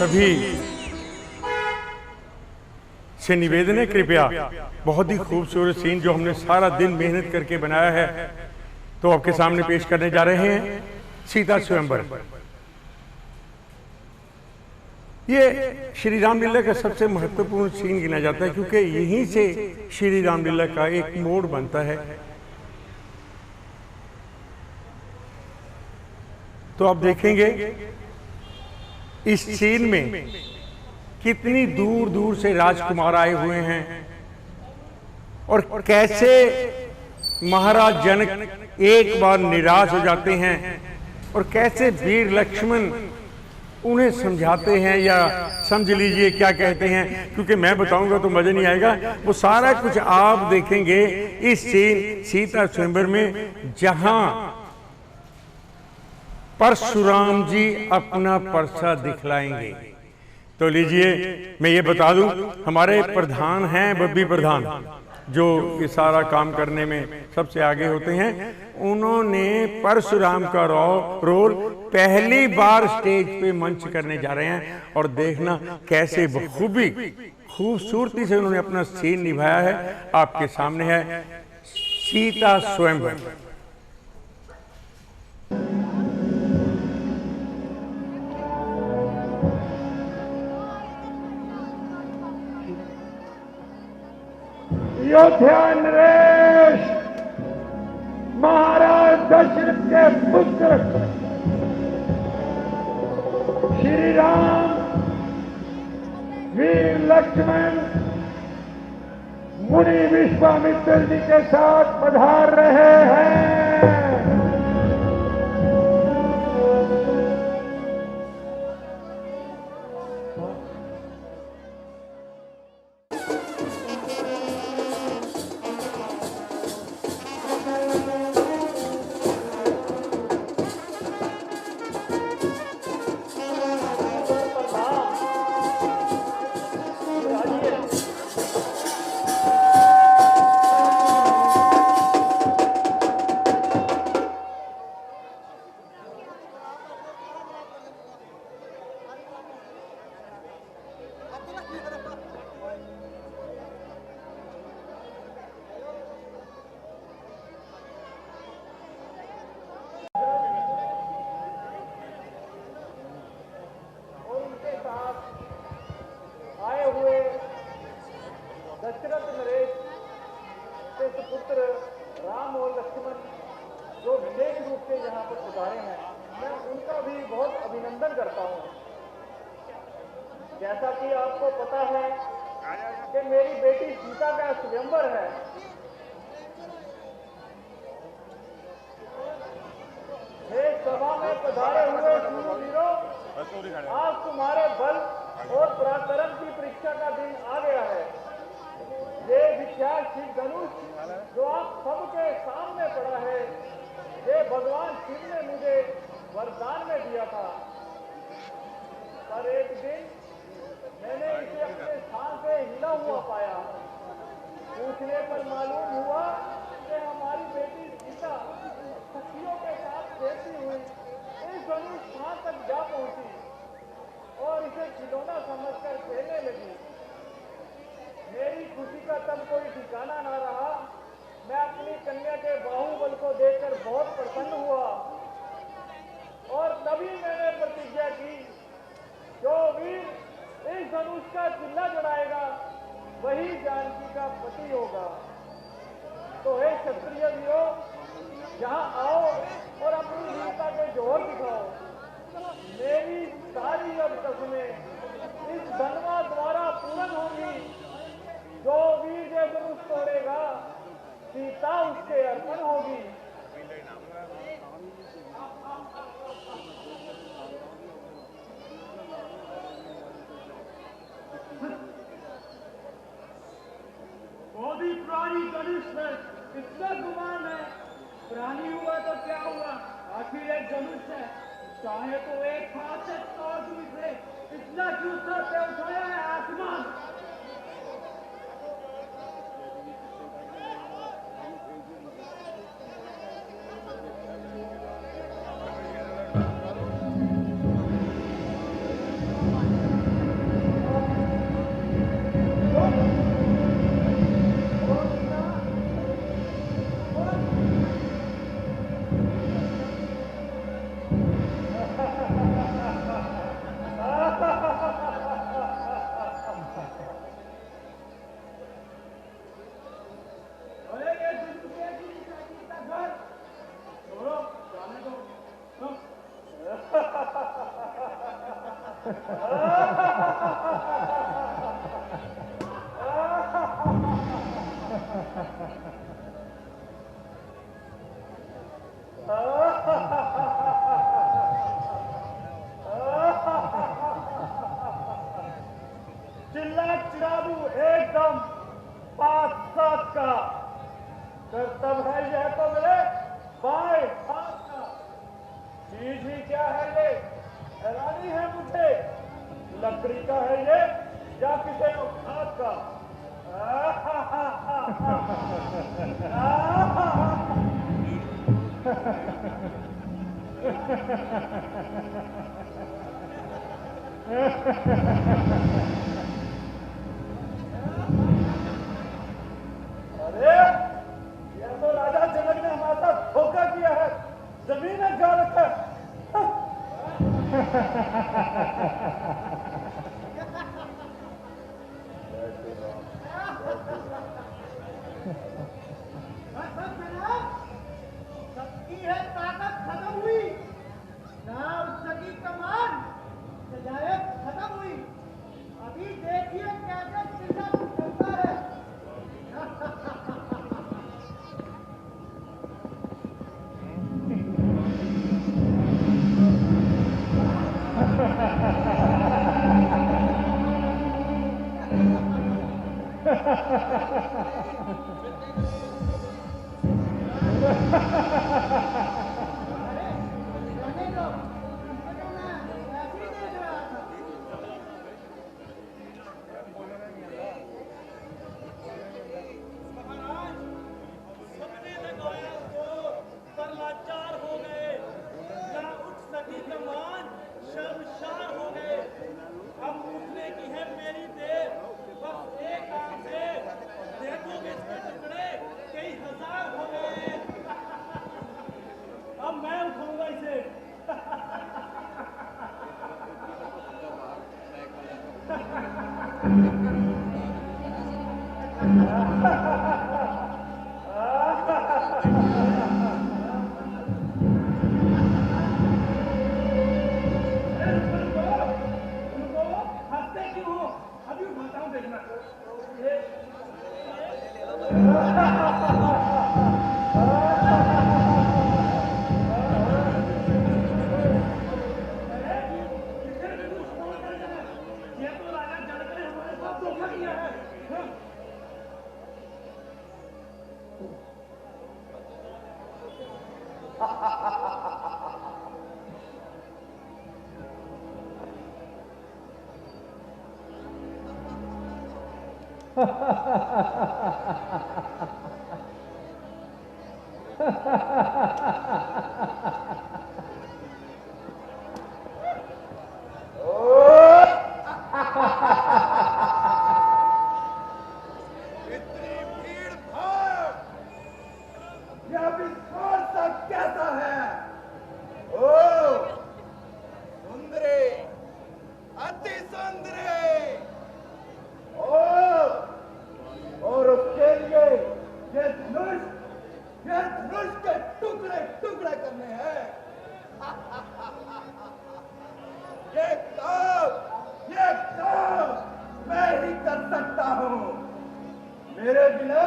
सभी से निवेदन है, कृपया बहुत ही खूबसूरत सीन जो हमने सारा दिन मेहनत करके बनाया है तो आपके सामने पेश करने जा रहे हैं। सीता स्वयंवर। ये श्री रामलीला का सबसे महत्वपूर्ण सीन गिना जाता है क्योंकि यहीं से श्री रामलीला का एक मोड़ बनता है। तो आप देखेंगे इस सीन में कितनी दूर दूर से राजकुमार आए हुए हैं और कैसे महाराज जनक एक बार निराश हो जाते हैं और कैसे वीर लक्ष्मण उन्हें समझाते हैं या समझ लीजिए क्या कहते हैं, क्योंकि मैं बताऊंगा तो मजा नहीं आएगा। वो सारा कुछ आप देखेंगे इस सीन सीता स्वयंवर में, जहां परशुराम जी अपना परसा दिखलाएंगे। तो लीजिए मैं ये बता दूं, हमारे प्रधान हैं बब्बी प्रधान, जो ये सारा काम करने में सबसे आगे होते हैं। उन्होंने परशुराम का रोल पहली बार स्टेज पे मंच करने जा रहे हैं और देखना कैसे बखूबी खूबसूरती से उन्होंने अपना सीन निभाया है। आपके सामने है सीता स्वयंवर। अयोध्या नरेश महाराज दशरथ के पुत्र श्री राम वीर लक्ष्मण मुनि विश्वामित्र जी के साथ पधार रहे हैं। दशरथ नरेश के सुपुत्र राम और लक्ष्मण जो विशेष रूप से यहाँ पर पधारे हैं, मैं उनका भी बहुत अभिनंदन करता हूँ। जैसा कि आपको पता है कि मेरी बेटी सीता का स्वयंवर है। हे सभा में पधारे हुए शूरवीरों, आज तुम्हारे बल और पराक्रम की परीक्षा का दिन आ गया है। ये विख्यात शिव धनुष जो आप सबके सामने पड़ा है, ये भगवान शिव ने मुझे वरदान में दिया था, पर एक दिन मैंने इसे अपने स्थान से हिला हुआ पाया। पूछने पर मालूम हुआ कि हमारी बेटी सीता सखियों के साथ खेलती हुई इस धनुष कहां तक जा पहुंची और इसे खिलौना समझकर खेलने लगी। मेरी खुशी का तब कोई ठिकाना ना रहा। मैं अपनी कन्या के बाहुबल को देखकर बहुत प्रसन्न हुआ और तभी मैंने प्रतिज्ञा की, जो वीर इस धनुष का चिल्ला जड़ाएगा वही जानकी का पति होगा। तो हे क्षत्रिय वीरों, यहाँ आओ और अपनी वीरता के जोहर दिखाओ। मेरी सारी अब कसमें इस धनवा द्वारा पूर्ण होंगी। जो वीर ये धनुष तोड़ेगा, सीता उसके अर्पण होगी। बहुत ही पुरानी धनुष है, इतना गुमान है। पुरानी हुआ तो क्या हुआ, आखिर एक धनुष है। चाहे तो एक हाथ से तोड़ दूसरे, इतना क्यों सर पे उठाया है आसमान। चिल्ला चिड़ा दूं एकदम 5-7 का करतब है यह तो मेरे बाएं हाथ का। चीज ही क्या है ये, हैरानी है मुझे, लकड़ी का है ये या किसी औखात का। अरे यह तो राजा जनक ने हमारे साथ धोखा किया है, जमीन में जा रखा है। सबकी है ताकत खत्म हुई ना, उसकी कमान सजायत खत्म हुई। अभी देखिए कैसे चिल्ला चलता है। रहने दो, मुझे तो मैं ऐसे ही देख रहा था। महाराज, सबने लगाया जोर पर लाचार हो गए, ना उठ सकी कमान, शर्मशार हो गए। अब उठने की है मेरी देर, बस एक आंख से देखोगे इसके टुकड़े कई हजार हो गए। अब मैं उठाऊंगा इसे। उनको हंसते क्यों हो? अभी उठाता हूँ, देखना। ये तो राजा जनक ने हमारे साथ धोखा किया है। हाँ? इतनी भीड़ भाड़, यह विस्फोट सा कैसा है? ओ सुंदरी, अति सुंदरी, ओ और उसके लिए ये धनुष के टुकड़े टुकड़े करने हैं। ये काम मैं ही कर सकता हूँ, मेरे बिना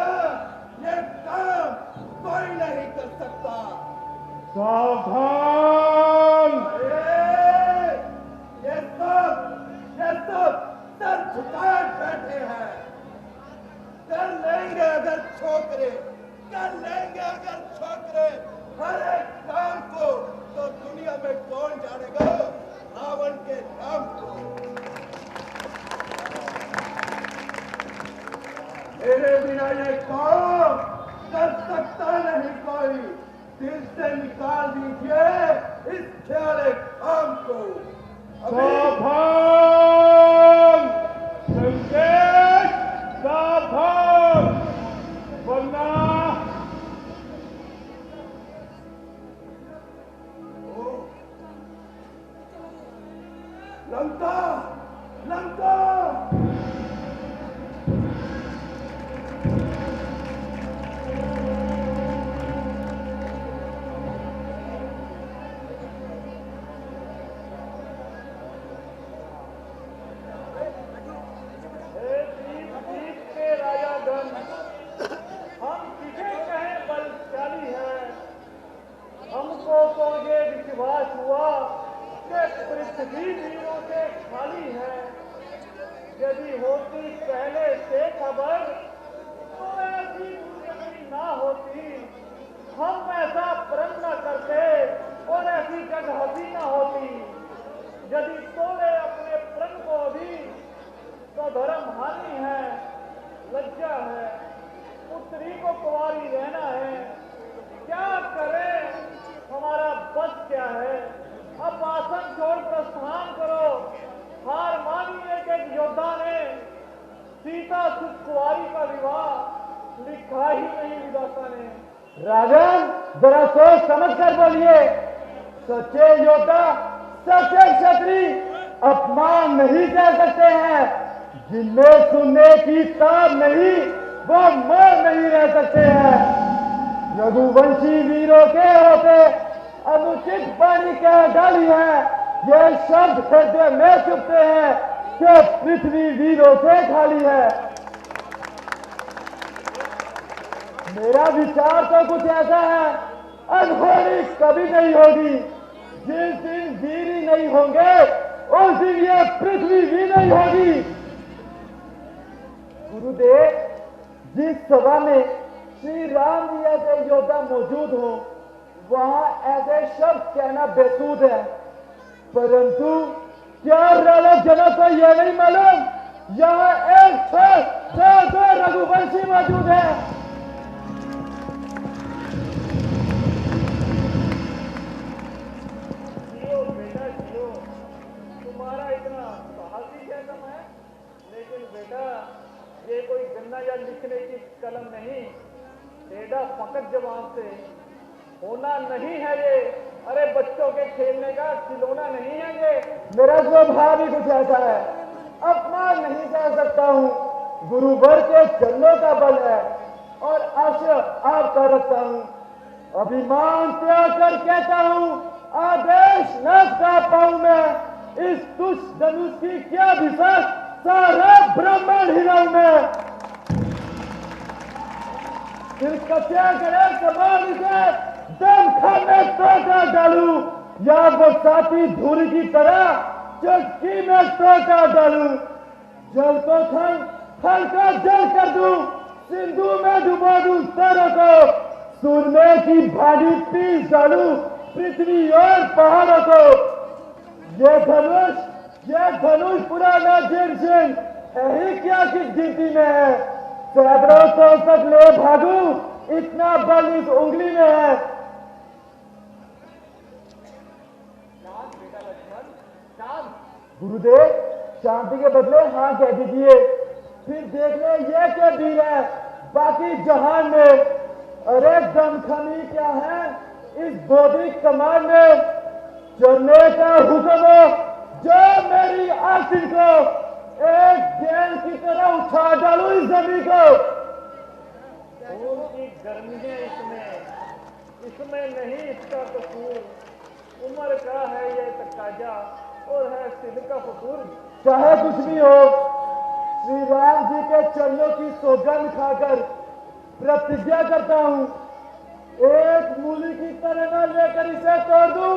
ये काम कोई नहीं कर सकता। सावधान! ये सब सर झुकाए बैठे हैं। कर लेंगे अगर छोकरे, कर लेंगे अगर छोकरे हर एक काम को, तो दुनिया में कौन जानेगा रावण के नाम को। मेरे बिना ये काम कर सकता नहीं कोई। दिल से निकाल दीजिए इस ख्याल काम को। सावधान! संकेत! सावधान! वरना लंका, लंका, हुआ कि पृथ्वी वीरों से खाली है। यदि होती पहले से खबर तो ऐसी दुर्गति ना होती, हम ऐसा प्रण न करते और ऐसी जग हंसी न होती। यदि तोड़े अपने प्रण को भी तो धर्म हानि है, लज्जा है, पुत्री को कुंवारी रहना है। क्या करें, हमारा बस क्या है। अब आसन छोड़ प्रस्थान करो। हार मानी एक योद्धा ने, सीता सुख कुंवारी का विवाह लिखा ही नहीं विधाता ने। राजन, जरा सोच समझ कर बोलिए। सच्चे योद्धा, सच्चे क्षत्रिय अपमान नहीं कर सकते हैं। जिनमें सुनने की ताब नहीं, वो मर नहीं रह सकते हैं। रघुवंशी वीरों के होते अनुचित पानी क्या डाली है। ये शब्द हृदय में चुभते हैं कि पृथ्वी वीरों से खाली है। मेरा विचार तो कुछ ऐसा है, अनहोनी कभी नहीं होगी। जिस दिन वीर ही नहीं होंगे उस दिन ये पृथ्वी भी नहीं होगी। गुरुदेव, जिस सभा में श्री राम जी ऐसे योद्धा मौजूद हो, वहां ऐसे शब्द कहना बेसूद है। परंतु क्या राजा जनक को यह नहीं मालूम, यहाँ एक दो रघुवंशी मौजूद है। जियो बेटा जियो, तुम्हारा इतना साहस ही क्या कम है। लेकिन बेटा, ये कोई गन्ना या लिखने की कलम नहीं, टेढ़ा फकट जवान से होना नहीं है ये। अरे बच्चों के खेलने का खिलौना नहीं है ये। मेरा स्वभाव ही कुछ ऐसा है, अपमान नहीं कर सकता हूँ। गुरुवर के चरणों का बल है और आश्रय आपका रखता हूँ। अभिमान त्याग कर कहता हूँ, आदेश न कर पाऊं मैं। इस दुष्ट धनुष की क्या विशेष, सारा ब्रह्मांड हिलाऊं मैं। सिर्फ कच्चा करे समान से दम खाने टोटा डालू, या वो साथी धूल की तरह चुटकी में टोटा डालू। जल को थल का जल कर दूं, सिंधु में डुबा दूं तारों को। सुरमे की भारी पीस डालू पृथ्वी और पहाड़ों को। ये धनुष पुराना जीर्ण है ही क्या किस गिनती में है। सैकड़ों सौ तक ले भागू, इतना बल इस उंगली में है। गुरुदेव, शांति के बदले हाँ कह दीजिए, फिर देख ले ये क्या वीर है बाकी जहान में। अरे दमखमी क्या है इस बौद्धिक कमान में। चलने का हुक्म हो जो मेरी आसिन को एक गेंद की तरह उठा डालू इस जमीन को। खून की गर्मी है इसमें नहीं इसका कसूर। उम्र का है ये तकाजा और है सिद्ध का फसूर। चाहे कुछ भी हो, श्री राम जी के चरणों की सौगंध खाकर प्रतिज्ञा करता हूँ, एक मूली की तरह न लेकर इसे तोड़ दूं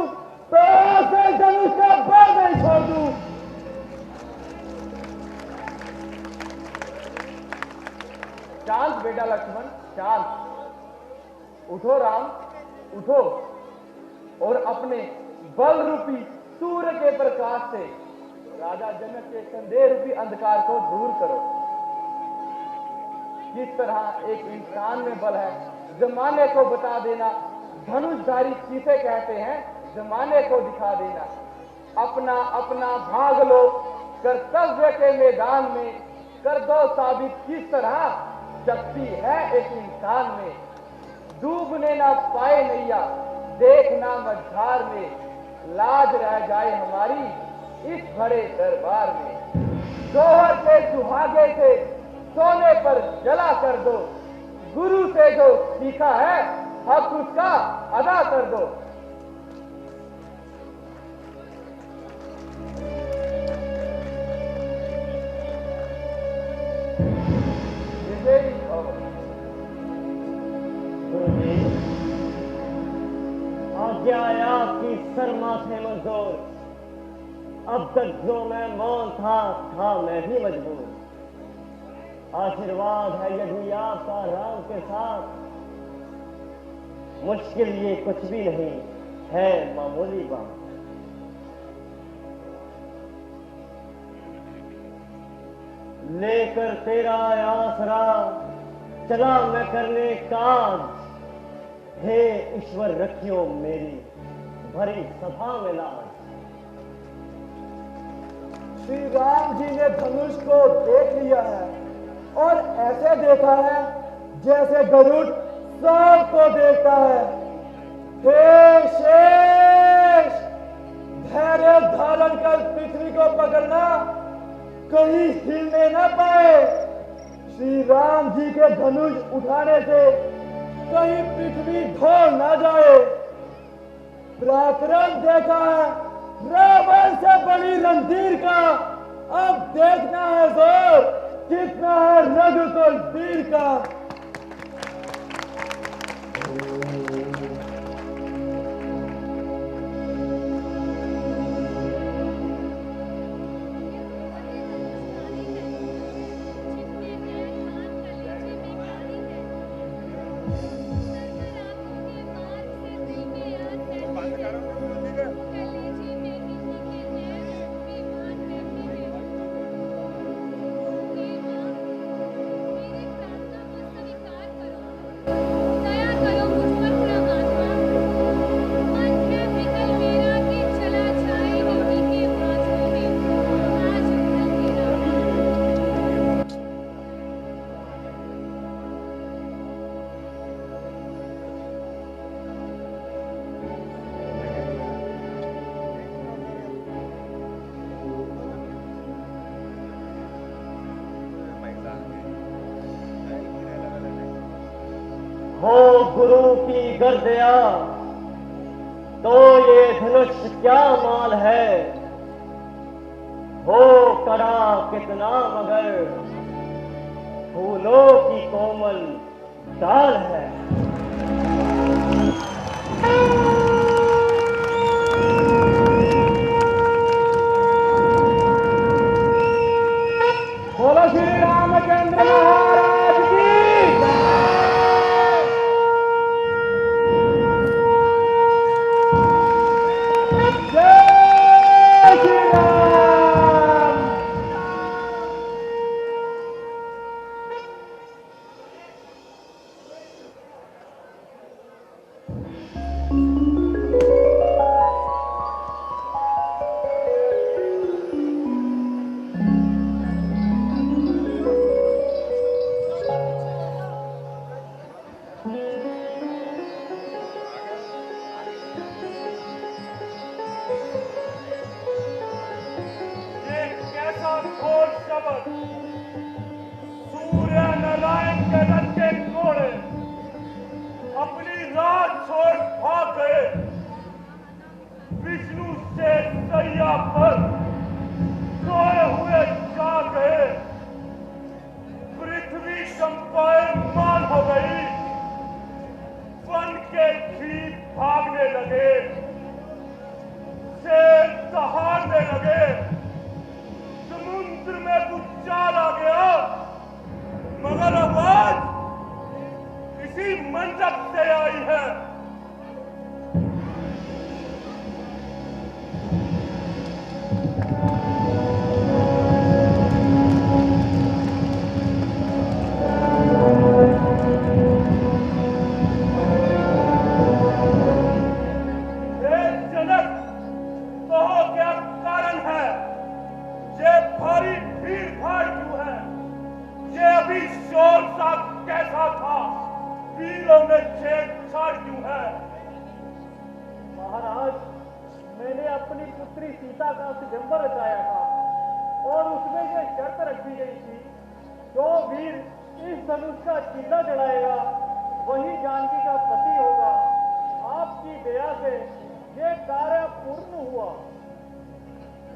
तो ऐसे धनुष का बार नहीं छोड़ दूं। शांत बेटा लक्ष्मण, शांत। उठो राम, उठो और अपने बल रूपी सूर्य के प्रकाश से राजा जनक के संदेह रूपी अंधकार को दूर करो। किस तरह एक इंसान में बल है, जमाने को बता देना। धनुषधारी किसे कहते हैं, जमाने को दिखा देना। अपना अपना भाग लो, कर्तव्य के मैदान में कर दो साबित किस तरह शक्ति है एक इंसान में। डूबने ना पाए नैया, देखना मझधार में, लाज रह जाए हमारी इस भरे दरबार में। जोहर के सुहागे से सोने पर जला कर दो, गुरु से जो सीखा है हक उसका अदा कर दो। विजयी भव। आज्ञा आपकी सर माथे मंजूर। अब तक जो मैं मौन था मैं भी मजबूर। आशीर्वाद है यदि आपका राम के साथ, मुश्किल ये कुछ भी नहीं है मामूली बात। लेकर तेरा आसरा चला मैं करने काज, हे ईश्वर रखियो मेरी भरी सभा में लाज। श्री राम जी ने धनुष को देख लिया है और ऐसे देखा है जैसे गरुड़ सांप को देखता है। हे शेष, धैर्य धारण कर पृथ्वी को पकड़ना, कहीं हिलने न पाए। श्री राम जी के धनुष उठाने से कहीं पृथ्वी ढोल ना जाए। पराक्रम देखा है रावण से बड़ी रणधीर का, अब देखना है जोर कितना है रघुकुल वीर का। हो गुरु की गर्दया तो ये धनुष क्या माल है। हो कड़ा कितना मगर फूलों की कोमल डाल है। बोलो श्री रामचंद्र महाराज की जय श्री राम। ये कैसा घोर शब्द, सूर्य नारायण के रथ के घोड़े अपनी रात छोड़ भाग गए। विष्णु से सैया पर सोए हुए जाग गए। पृथ्वी कंपायमान हो गई, वन के जीव भागने लगे, शेर दहाड़ने लगे, समुद्र में भूचाल आ गया। मगर आवाज इसी मंडप से आई है। हे जनक, कहो क्या कारण है? ये भारी भीड़ भाड़ क्यों है? ये अभी शोर सा कैसा था? वीरों में छेड़छाड़ क्यों है? महाराज, मैंने अपनी पुत्री सीता का स्वयंवर रचाया था और उसमें ये शर्त रखी गई थी, जो वीर इस धनुष का चिन्ह जलाएगा वही जानकी का पति होगा। आपकी दया से ये कार्य पूर्ण हुआ।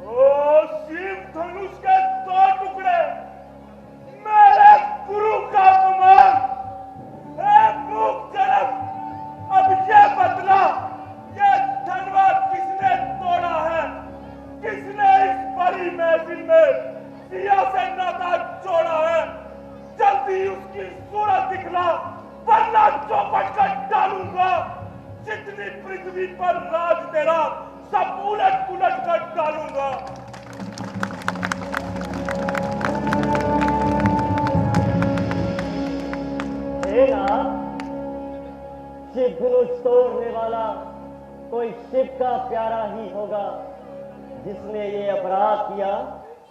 ओ शिव धनुष के दो टुकड़े, मेरे गुरु का अपमान। हे मूक जनक, अब ये बदला, ये धनवा किसने का प्यारा ही होगा। जिसने ये अपराध किया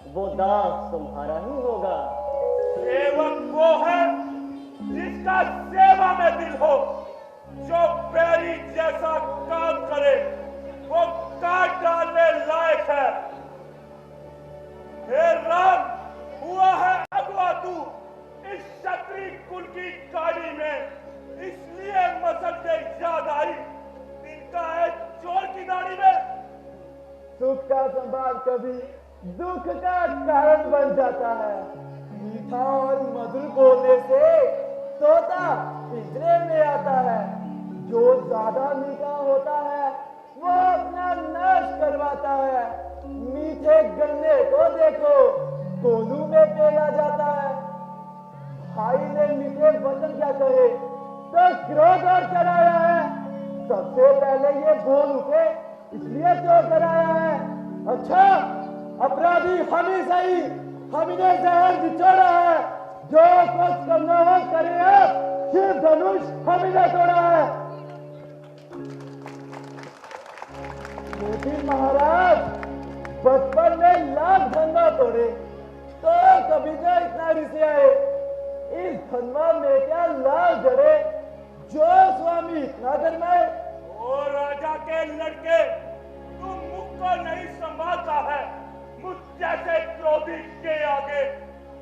वो दास तुम्हारा ही होगा। सेवक वो है जिसका सेवा में दिल हो, जो बैरी जैसा काम करे वो काट डालने लायक है। हे राम, हुआ है अगवा तू इस क्षत्रिय कुल की गाड़ी में, इसलिए मसलते याद आई इनका है चोर की दाढ़ी में। सुख का संवाद कभी दुख का कारण बन जाता है। मीठा और मधुर बोलने से तोता पिंजरे में आता है। जो ज्यादा मीठा होता है वो अपना नाश करवाता है। मीठे गन्ने को देखो, कोलू में पेला जाता है। भाई ने मीठे वचन क्या कहे तो क्रोध और चढ़ाया है। सबसे पहले ये बोल उठे इसलिए चोर कराया है। अच्छा, अपराधी हम ही सही, हम इन्हें जहर निचोड़ा है। जो कुछ करना हो करे, शिव धनुष हम इन्हें तोड़ा है। मोदी महाराज बचपन में लाख धनवा तोड़े तो कभी ना इतना रिसे आए। इस धनवा में क्या लाल जड़े जो स्वामी इतना गरमाए। ओ राजा के लड़के, तुम मुख को नहीं संभालता है। मुझ जैसे क्रोधी के आगे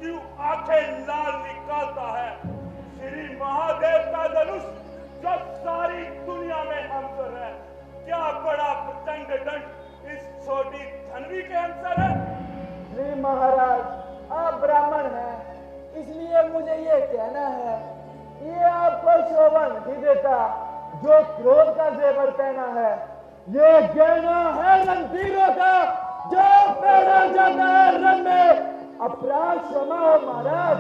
क्यों आंखें लाल निकालता है। श्री महादेव का धनुष जो सारी दुनिया में हमसर है, क्या बड़ा प्रचंड दंड इस छोटी धनवी के अंसर है। श्री महाराज, आप ब्राह्मण हैं, इसलिए मुझे ये कहना है, ये आपको शोभा नहीं देता जो क्रोध का जेवर पहना है। ये गहना है रणधीरों का जो पहना जाता है रण में। अपराध क्षमा हो महाराज,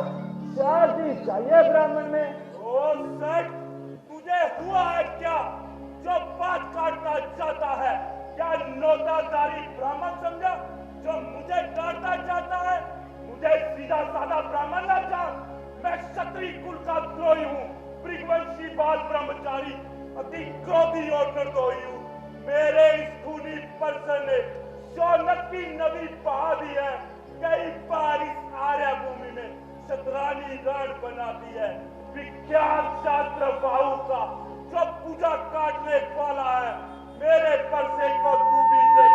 शांति चाहिए ब्राह्मण में। ओ सेठ, तुझे हुआ है क्या जो बात काटना चाहता है? क्या नौतादारी ब्राह्मण समझा जो मुझे डांटना चाहता है? मुझे सीधा साधा ब्राह्मण ना जान। मैं क्षत्रिय कुल का द्रोही हूँ, भृगवंशी बाल ब्रह्मचारी, अति क्रोधी और निर्दोही हूँ। मेरे इस खूनी परसन ने शौनक की नदी बहा दी है। कई बार इस आर्य भूमि में शतरानी रण बना दी है। विख्यात शास्त्र बाहु का जो पूजा काटने वाला है, मेरे परसे को तू भी देख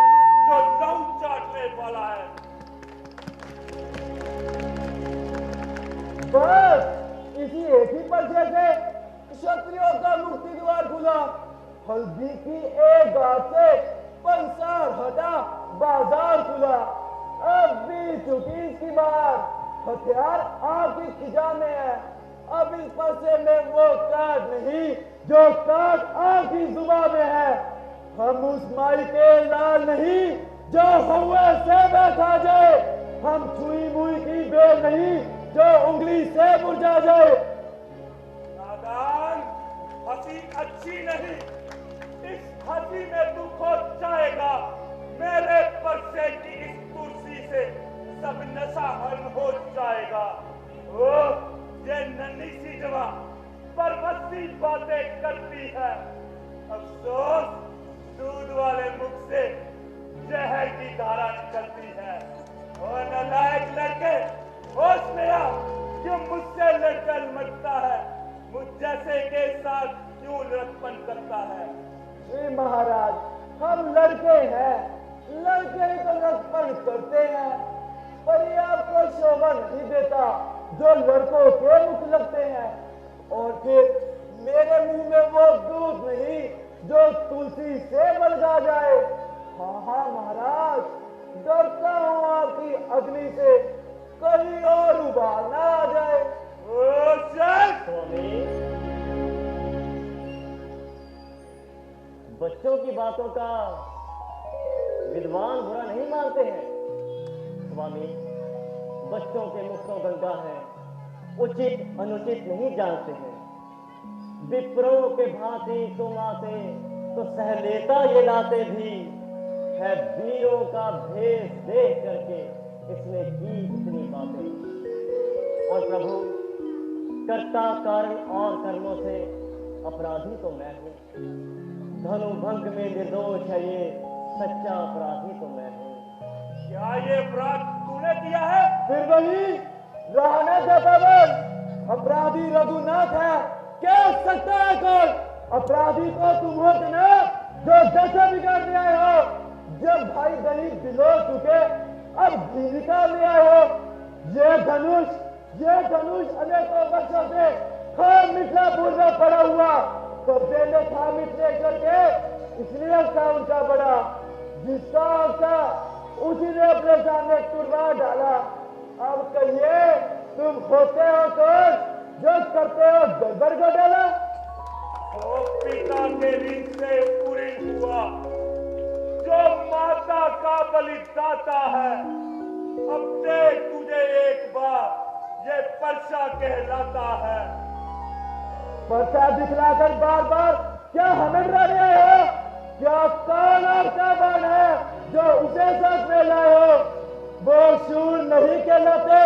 जो लहू चाटने वाला है। बस इसी एक ही पर्चे से क्षत्रियों का मुक्ति द्वार खुला। हल्दी की एक गांठ से पंसार हटा, बाजार खुला। अब भी चुकी इसकी बार, हथियार आपकी खिजा में है। अब इस पर्चे में वो काट नहीं जो काट आपकी जुबान में है। हम उस माई के लाल नहीं जो हुए से बैठा जाए। हम छुई मुई की बेल नहीं जो उंगली से मुरझा जाए। नादान, हंसी अच्छी नहीं, इस हंसी में तू खो जाएगा। मेरे परसे की इस कुर्सी से सब नशा हरण हो जाएगा। ओ, ये नन्ही सी जवां परवस्ती बातें करती है। अफसोस, दूध वाले मुख से जहर की धारा निकलती है। और नालायक लड़के, होश में आ, क्यों मुझसे लड़कर मरता है? मुझ जैसे के साथ क्यों लड़कपन करता है? श्री महाराज, हम लड़के हैं, लड़के ही तो लड़कपन करते हैं। पर ये आपको शोभा नहीं देता जो लड़कों के मुख लगते हैं। और फिर मेरे मुंह में वो दूध नहीं जो तुलसी से बलगा जाए। हाँ हाँ महाराज, डरता हूँ आपकी अग्नि से, कहीं और उबाल ना आ जाए। ओ स्वामी, बच्चों की बातों का विद्वान बुरा नहीं मानते हैं। स्वामी, बच्चों के मुख तो गंगा है, उचित अनुचित नहीं जानते हैं। विप्रों के भांति तुम आते तो सह लेता ये लाते भी है। वीरों का भेष देख करके इसने की इतनी बातें। और प्रभु, कर्ता कारण और कर्मों से अपराधी तो मैं हूं। धनु भंग में निर्दोष है ये सच्चा अपराधी तो मैं हूँ। क्या ये अपराध तूने किया है? फिर वही रहना जटावन, अपराधी रघुनाथ है, क्या सकता है कौन? अपराधी तो तुम हो जनाब, जो दशा बिगाड़ने आए हो। जब भाई दलित दिलो चुके, अब भूमिका में आए हो। ये धनुष अनेकों वर्षों से खाम मिथिलापुर में पड़ा हुआ, कब्जे में था मिथिलेश्वर के, इसलिए उसका उनका बड़ा, जिसका उसका उसी ने अपने सामने तुरवा डाला। अब कहिए तुम होते हो कौन, जो करते हो गड़बड़ को डाला? वो पिता के ऋण से पूरी हुआ, जो माता का बलिदाता है। अब देख तुझे एक बार ये परसा कहलाता है। परसा दिखलाकर बार बार क्या हमें डराने आए हो? क्या कौन आपका बन है जो उसे साथ में लाए हो? वो शूर नहीं कहलाते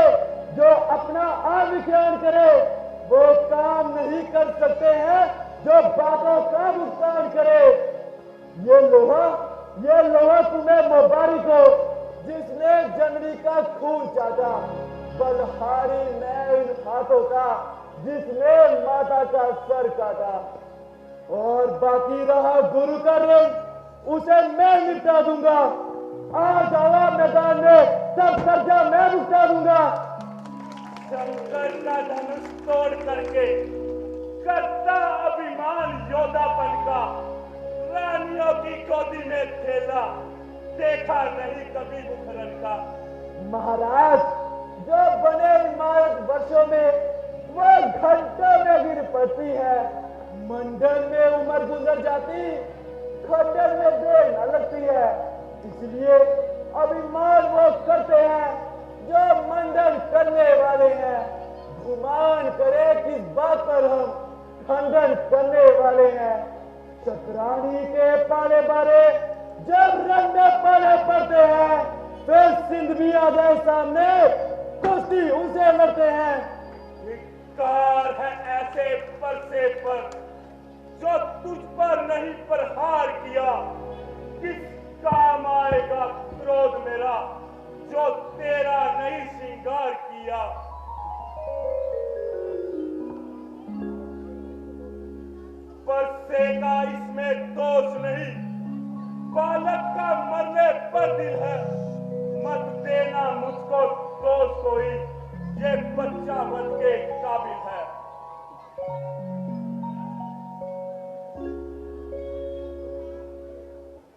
जो अपना आविष्कार करे, वो काम नहीं कर सकते हैं जो बातों का भुगतान करे। ये लोहा तुम्हें मुबारक हो, जिसने जननी का खून चाटा, बलहारी मैं इन हाथों का जिसने माता का सर काटा। और बाकी रहा गुरु का ऋण, उसे मैं निपटा दूंगा। आ जाओ मैदान में, सब कर्जा मैं भुगता दूंगा। शंकर का धनुष तोड़ करके करता अभिमान योद्धापन का, रानियों की गोदी में खेला, देखा नहीं कभी मुखरन का। महाराज, जो बने इमारत वर्षों में वो घंटों में गिर पड़ती है। मंडल में उम्र गुजर जाती, खंडन में देर न लगती है। इसलिए अभिमान वो करते हैं जो मंडन करने वाले हैं। गुमान करे किस बात पर हम खंडन करने वाले हैं। चक्राणी के पाले बारे जब रंग में पाले पड़ते हैं, फिर सिंध भी आ जाए सामने, कुश्ती उनसे लड़ते हैं। धिक्कार है ऐसे परसे पर जो तुझ पर नहीं प्रहार किया। किस काम आएगा क्रोध मेरा जो तेरा नहीं श्रृंगार किया। परसे का इसमें दोष नहीं, बालक का मरने पर दिल है। मत देना मुझको दोष कोई, ये बच्चा बन के काबिल है।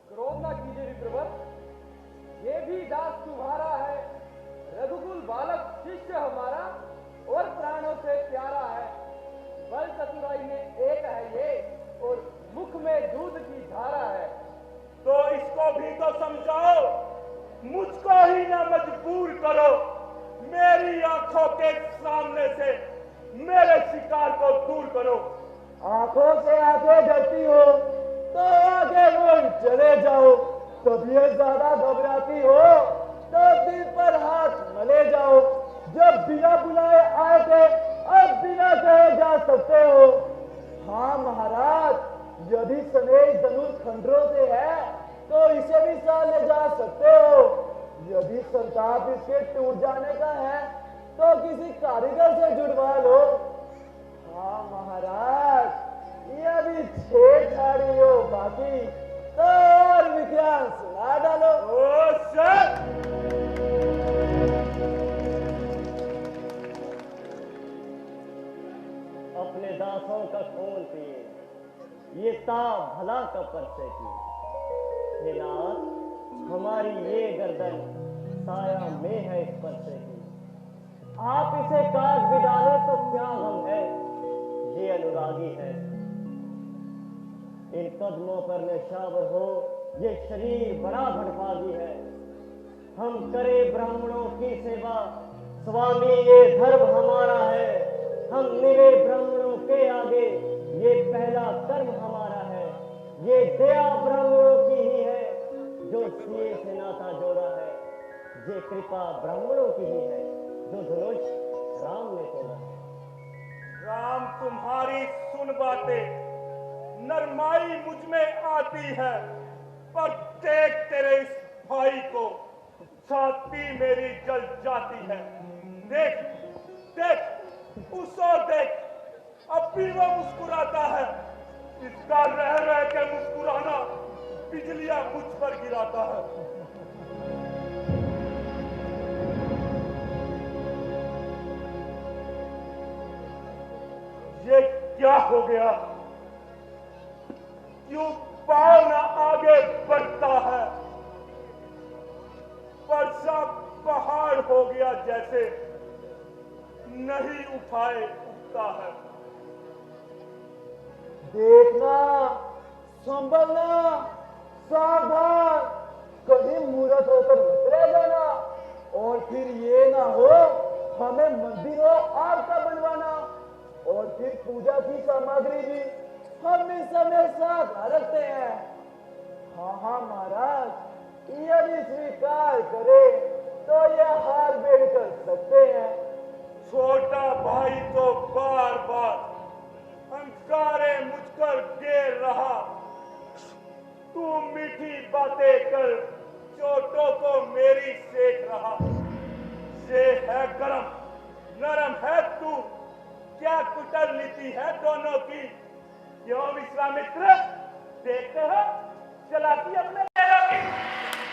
क्रोध ना कीजिए विप्रवर, ये भी दास तुम्हारा है। रघुकुल बालक शिष्य हमारा और प्राणों से प्यारा है। बल चतुराई में एक है ये, और मुख में दूध की धारा है। तो इसको भी तो समझाओ, मुझको ही ना मजबूर करो। मेरी आंखों के सामने से मेरे शिकार को दूर करो। आंखों से आंखें डरती हो तो आगे बोल चले जाओ। तबीयत ज्यादा घबराती हो तो दिल पर हाथ मले जाओ। जब बिना बुलाए आए थे, अब बिना कहे जा सकते हो। हाँ महाराज, यदि स्नेह धनुष खंडरों से है तो इसे भी साथ ले जा सकते हो। यदि संताप इसके टूट जाने का है तो किसी कारीगर से जुड़वा लो। हाँ महाराज, ये भी छेड़छाड़ी हो बाकी तो और विज्ञान सुना डालो। ओ सर, अपने दासों का खून पिए, ये ता भला का परसे की। हे नाथ, हमारी ये गर्दन साया में है इस परसे की। आप इसे काट भी डाले तो क्या गम है, ये अनुरागी है। इन कदमों पर निशावर हो, ये शरीर बड़ा भड़भागी है। हम करें ब्राह्मणों की सेवा, स्वामी ये धर्म हमारा है। हम निवे ब्राह्मणों के आगे, ये पहला कर्म हमारा है। ये दया ब्राह्मणों की ही है, जो सिए से नाता जोड़ा है। ये कृपा ब्राह्मणों की ही है, जो धनुष राम ने तोड़ा है। राम तुम्हारी सुन बातें, नरमाई मुझ में आती है, पर देख तेरे इस भाई को, छाती मेरी जल जाती है। देख देख उस और देख, अब भी वो मुस्कुराता है। इसका रह रह के मुस्कुराना बिजलियां मुझ पर गिराता है। ये क्या हो गया? क्यों पाँव न आगे बढ़ता है? वर्षा पहाड़ हो गया जैसे, नहीं उठाए उठता है। देखना, संभलना, सावधान, कहीं मूर्त होकर मत रह जाना, और फिर ये ना हो हमें मंदिरों आग का बनवाना, और फिर पूजा की सामग्री भी हम इस समय साथ रखते हैं। हाँ हाँ महाराज, यदि स्वीकार करे तो यह हार बेड़ कर सकते हैं। छोटा भाई तो बार बार अंकारे मुझकर घेर रहा। तू मीठी बातें कर चोटों को मेरी सेक रहा। ये है गरम, नरम है तू, क्या कुटनीति है दोनों की। क्यों विश्वामित्र, देखते हो चलाती अपने पैरों की।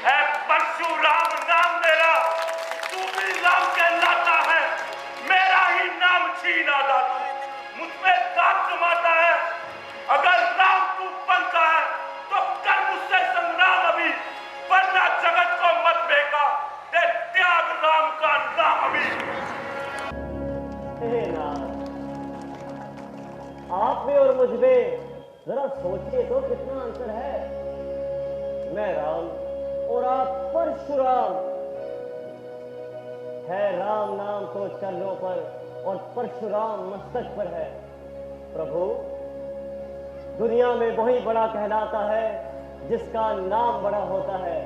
है परशुराम नाम मेरा, तू भी राम कहलाता है। मेरा ही नाम छीना था तू, मुझ पे दाग जमाता है। अगर राम तू बनता है तो कर मुझसे संग्राम अभी, वरना जगत को मत बेका, दे त्याग राम का नाम अभी। हे नाथ, आप में और मुझ में जरा सोचिए तो कितना अंतर है। मैं राम और आप परशुराम। है राम नाम तो चरणों पर और परशुराम मस्तक पर है। प्रभु, दुनिया में वही बड़ा कहलाता है जिसका नाम बड़ा होता है,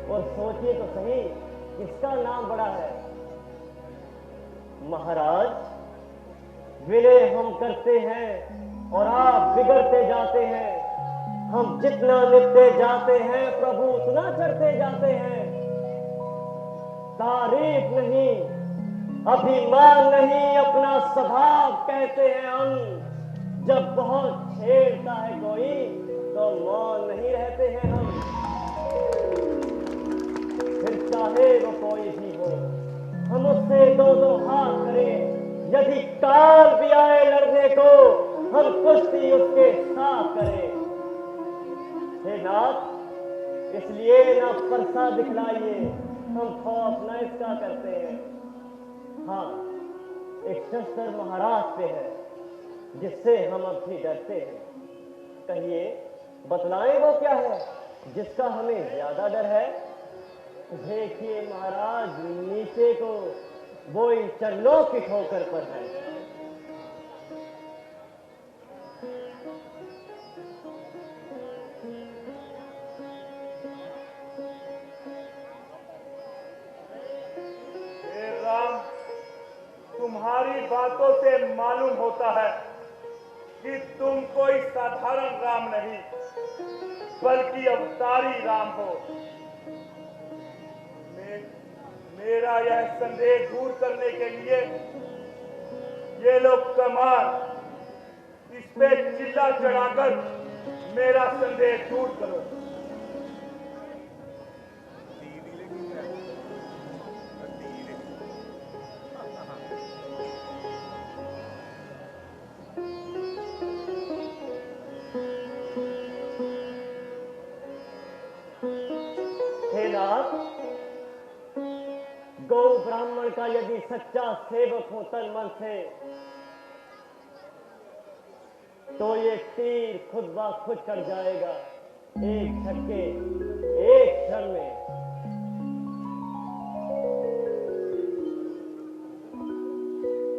और सोचिए तो सही किसका नाम बड़ा है। महाराज, विनय हम करते हैं और आप बिगड़ते जाते हैं। हम जितना निपटे जाते हैं प्रभु उतना चढ़ते जाते हैं। तारीफ नहीं, अभिमान नहीं, अपना स्वभाव कहते हैं हम। जब बहुत छेड़ता है कोई तो मौन नहीं रहते हैं हम। फिर चाहे वो कोई भी हो, हम उससे दो दो हाथ करें। यदि काल भी आए लड़ने को, हम कुश्ती उसके साथ करें। हे नाथ, इसलिए ना परसा दिखलाइए, हम खौफ न इसका करते हैं। हाँ, एक शस्त्र महाराज पे है जिससे हम अब भी डरते हैं। कहिए, बतलाएं वो क्या है जिसका हमें ज्यादा डर है। देखिए महाराज, नीचे को वो इन चरणों की ठोकर पर है। हे राम, तुम्हारी बातों से मालूम होता है कि तुम कोई साधारण राम नहीं, बल्कि अवतारी राम हो। मेरा यह संदेह दूर करने के लिए ये लोग कमान, इस पे चिल्ला चढ़ाकर मेरा संदेह दूर करो। हे नाथ, गौ ब्राह्मण का यदि सच्चा सेवक हो तन मन से, तो ये तीर खुद ब खुद कर जाएगा, एक झटके, एक क्षण में।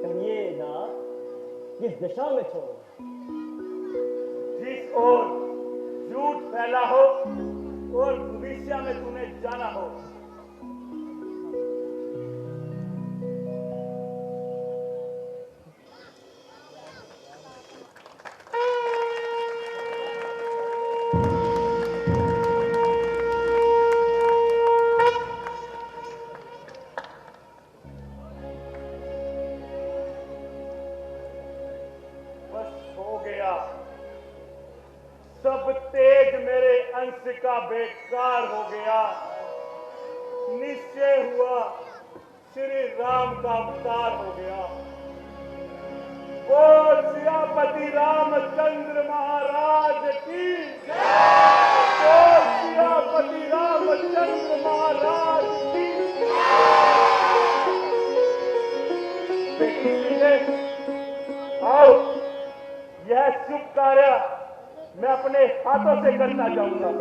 कहिए नाथ, किस दिशा में छोड़ो? जिस ओर झूठ फैला हो और भविष्य में तुम्हें जाना हो। निश्चय हुआ श्री राम का अवतार हो गया। बोल सियापति रामचंद्र महाराज की जय। बोल सियापति रामचंद्र महाराज की जय। आओ, यह शुभ कार्य मैं अपने हाथों से करना चाहूंगा।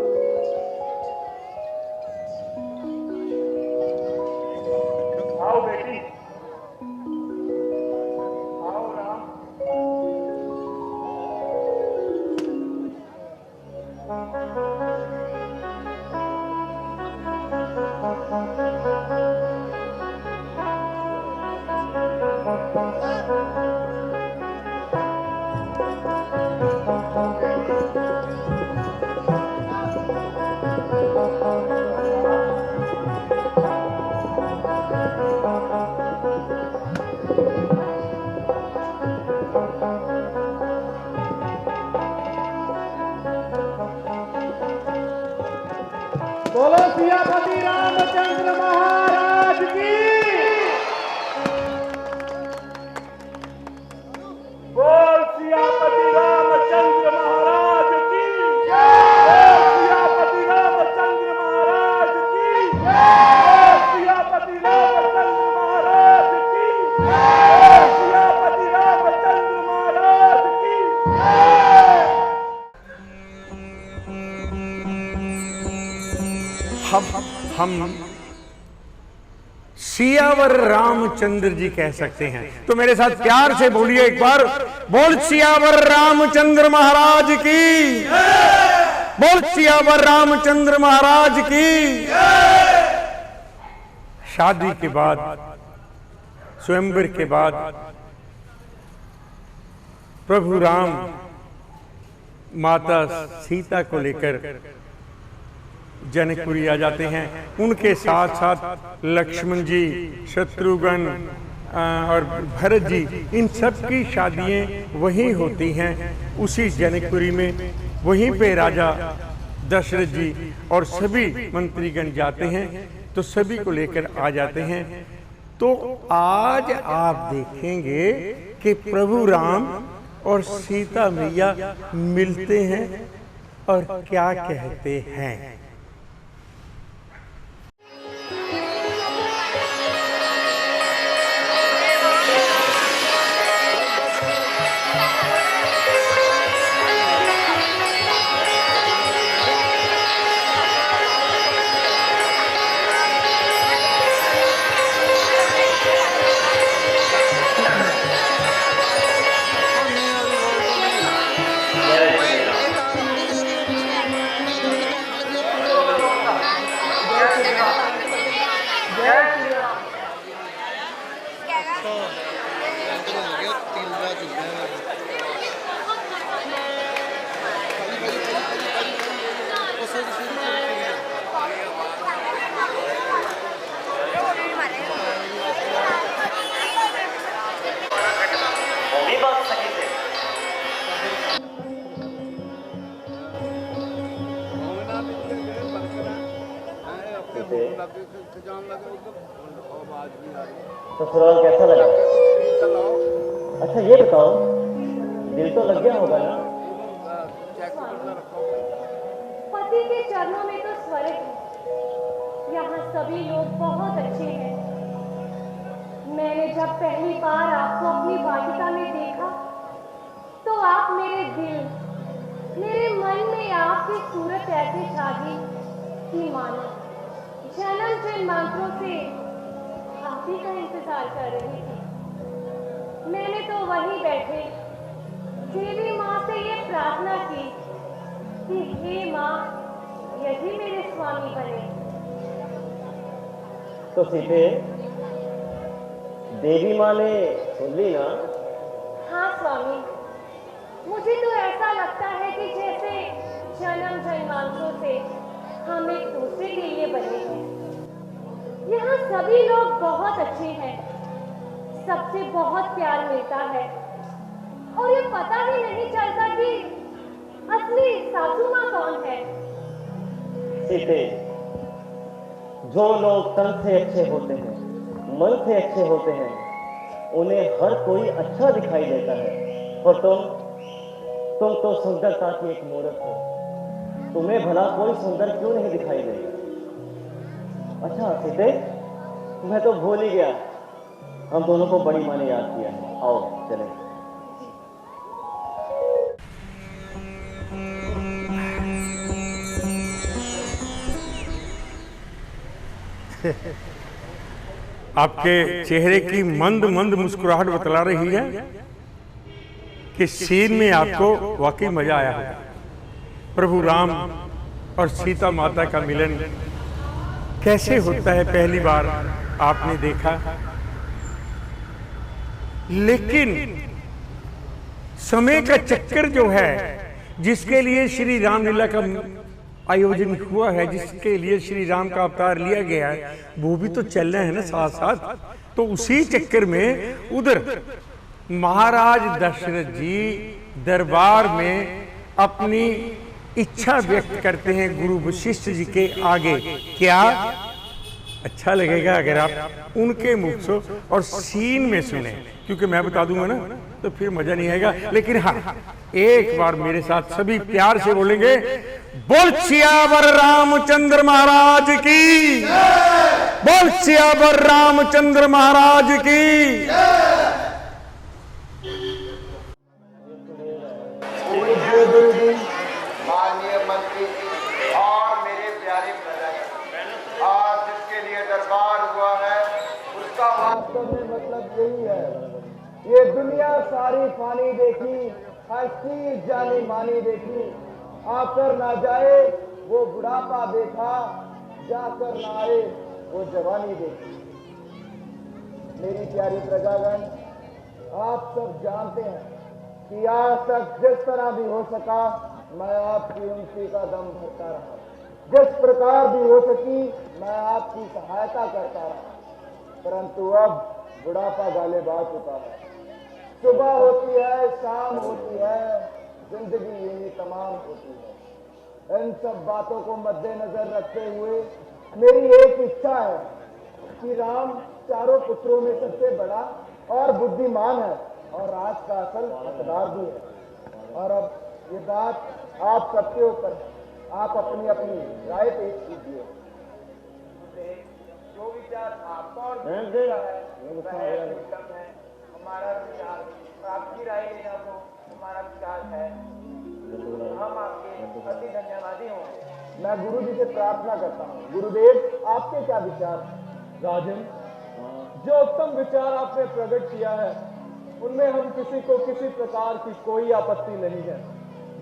आओ बेटी, आओ राम। बोलो सियापति रामचंद्र महाराज की। बोल सियापति रामचंद्र महाराज की जय। बोल सियापति रामचंद्र महाराज की जय। बोल सियापति रामचंद्र महाराज की जय। बोल सियापति रामचंद्र महाराज की जय। हम सियावर रामचंद्र जी कह सकते हैं। तो मेरे साथ प्यार से बोलिए एक बार, बोल सियावर रामचंद्र महाराज की। बोल सियावर रामचंद्र महाराज की। शादी के बाद, स्वयंवर के बाद प्रभु राम माता सीता को लेकर जनकपुरी आ जाते हैं। उनके साथ साथ लक्ष्मण जी, शत्रुघ्न और भरत जी, इन सब की शादियां वहीं होती हैं उसी जनकपुरी में। वहीं पे राजा दशरथ जी और सभी मंत्रीगण जाते हैं, तो सभी को लेकर आ जाते हैं। तो आज आप देखेंगे कि प्रभु राम और सीता मैया मिलते हैं और क्या कहते हैं। ससुराल कैसा लगा? अच्छा ये बताओ, दिल तो लग गया होगा ना? पति के चरणों में तो स्वर्ग है। यहाँ सभी लोग बहुत अच्छे हैं। मैंने जब पहली बार आपको अपनी वाटिका में देखा तो आप मेरे दिल, मेरे मन में आपकी सूरत ऐसी छा गई कि मानो जन्म जन्मांतरों से आप ही का इंतजार कर रही थी। मैंने तो वहीं बैठे देवी माँ से ये प्रार्थना की कि हे माँ, यही मेरे स्वामी बने। तो सीते, देवी माँ ने सुन ली ना? हाँ स्वामी, मुझे तो ऐसा लगता है कि जैसे जन्म जन्मांतरों से हम एक दूसरे के लिए बने हैं। यहाँ सभी लोग बहुत अच्छे हैं, सबसे बहुत प्यार मिलता है और ये पता ही नहीं चलता कि असली सासू माँ कौन है। सीते, जो लोग तन से अच्छे होते हैं, मन से अच्छे होते हैं, उन्हें हर कोई अच्छा दिखाई देता है। और तुम तो सुंदरता की एक मूर्त हो। तुम्हें भला कोई सुंदर क्यों नहीं दिखाई देगा? अच्छा सीते, मैं तो भूल ही गया, हम दोनों को बड़ी माँ ने याद किया है। आओ चले। आपके चेहरे की मंद मंद मुस्कुराहट बतला रही है कि सीन में आपको वाकई मजा आया होगा। प्रभु राम और सीता माता का मिलन कैसे होता है पहली बार आपने देखा, लेकिन समय का चक्कर जो है जिसके लिए श्री रामलीला का आयोजन हुआ है, जिसके लिए श्री राम का अवतार लिया गया है, वो भी तो चल रहे हैं ना साथ साथ। तो उसी चक्कर में उधर महाराज दशरथ जी दरबार में अपनी इच्छा व्यक्त करते हैं गुरु वशिष्ठ जी के आगे। क्या अच्छा लगेगा अगर आप उनके मुख से और सीन में सुने, क्योंकि मैं बता दूंगा ना तो फिर मजा नहीं आएगा। लेकिन हाँ, एक बार मेरे साथ सभी प्यार से बोलेंगे, बोल सियावर रामचंद्र महाराज की, बोल सियावर रामचंद्र महाराज की। माननीय मंत्री जी और मेरे प्यारे प्रजा, आज जिसके लिए दरबार हुआ है उसका वास्तव में मतलब यही है। ये दुनिया सारी फानी देखी, हर चीज जानी मानी देखी, आकर ना जाए वो बुढ़ापा देखा, जाकर ना आए वो जवानी देखी। मेरी प्यारी प्रजागण, आप सब जानते हैं कि आज तक जिस तरह भी हो सका मैं आपकी उनकी का दम भरता रहा, जिस प्रकार भी हो सकी मैं आपकी सहायता करता रहा। परंतु अब बुढ़ापा गालिब-आ चुका है। सुबह होती है, शाम होती है, जिंदगी यही तमाम होती है। इन सब बातों को मद्देनजर रखते हुए मेरी एक इच्छा है कि राम चारों पुत्रों में सबसे बड़ा और बुद्धिमान है और राज का असल हकदार भी है। और अब ये बात आप सबके ऊपर, आप अपनी अपनी राय पेश कीजिए। जो विचार आपका और दूसरा है वह उत्तम है। हमारा विचार, आपकी राय लेना तो हमारा विचार है। हम आपके अति धन्यवादी होंगे। मैं गुरु जी से प्रार्थना करता हूँ, गुरुदेव आपके क्या विचार हैं? राजन, जो उत्तम विचार आपने प्रकट किया है उनमें हम किसी को किसी प्रकार की कोई आपत्ति नहीं है।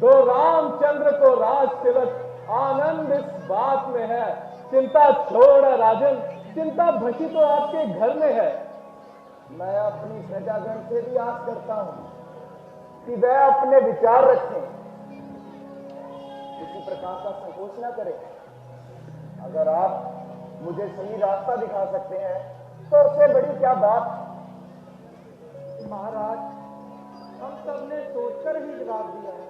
दो रामचंद्र को राज तिलक, आनंद इस बात में है। चिंता छोड़ राजन, चिंता भसी तो आपके घर में है। मैं अपनी प्रजागण से भी आस करता हूं कि वह अपने विचार रखें, किसी प्रकार का संकोच न करें। अगर आप मुझे सही रास्ता दिखा सकते हैं तो उससे बड़ी क्या बात। महाराज, हम सब ने सोचकर ही जवाब दिया है।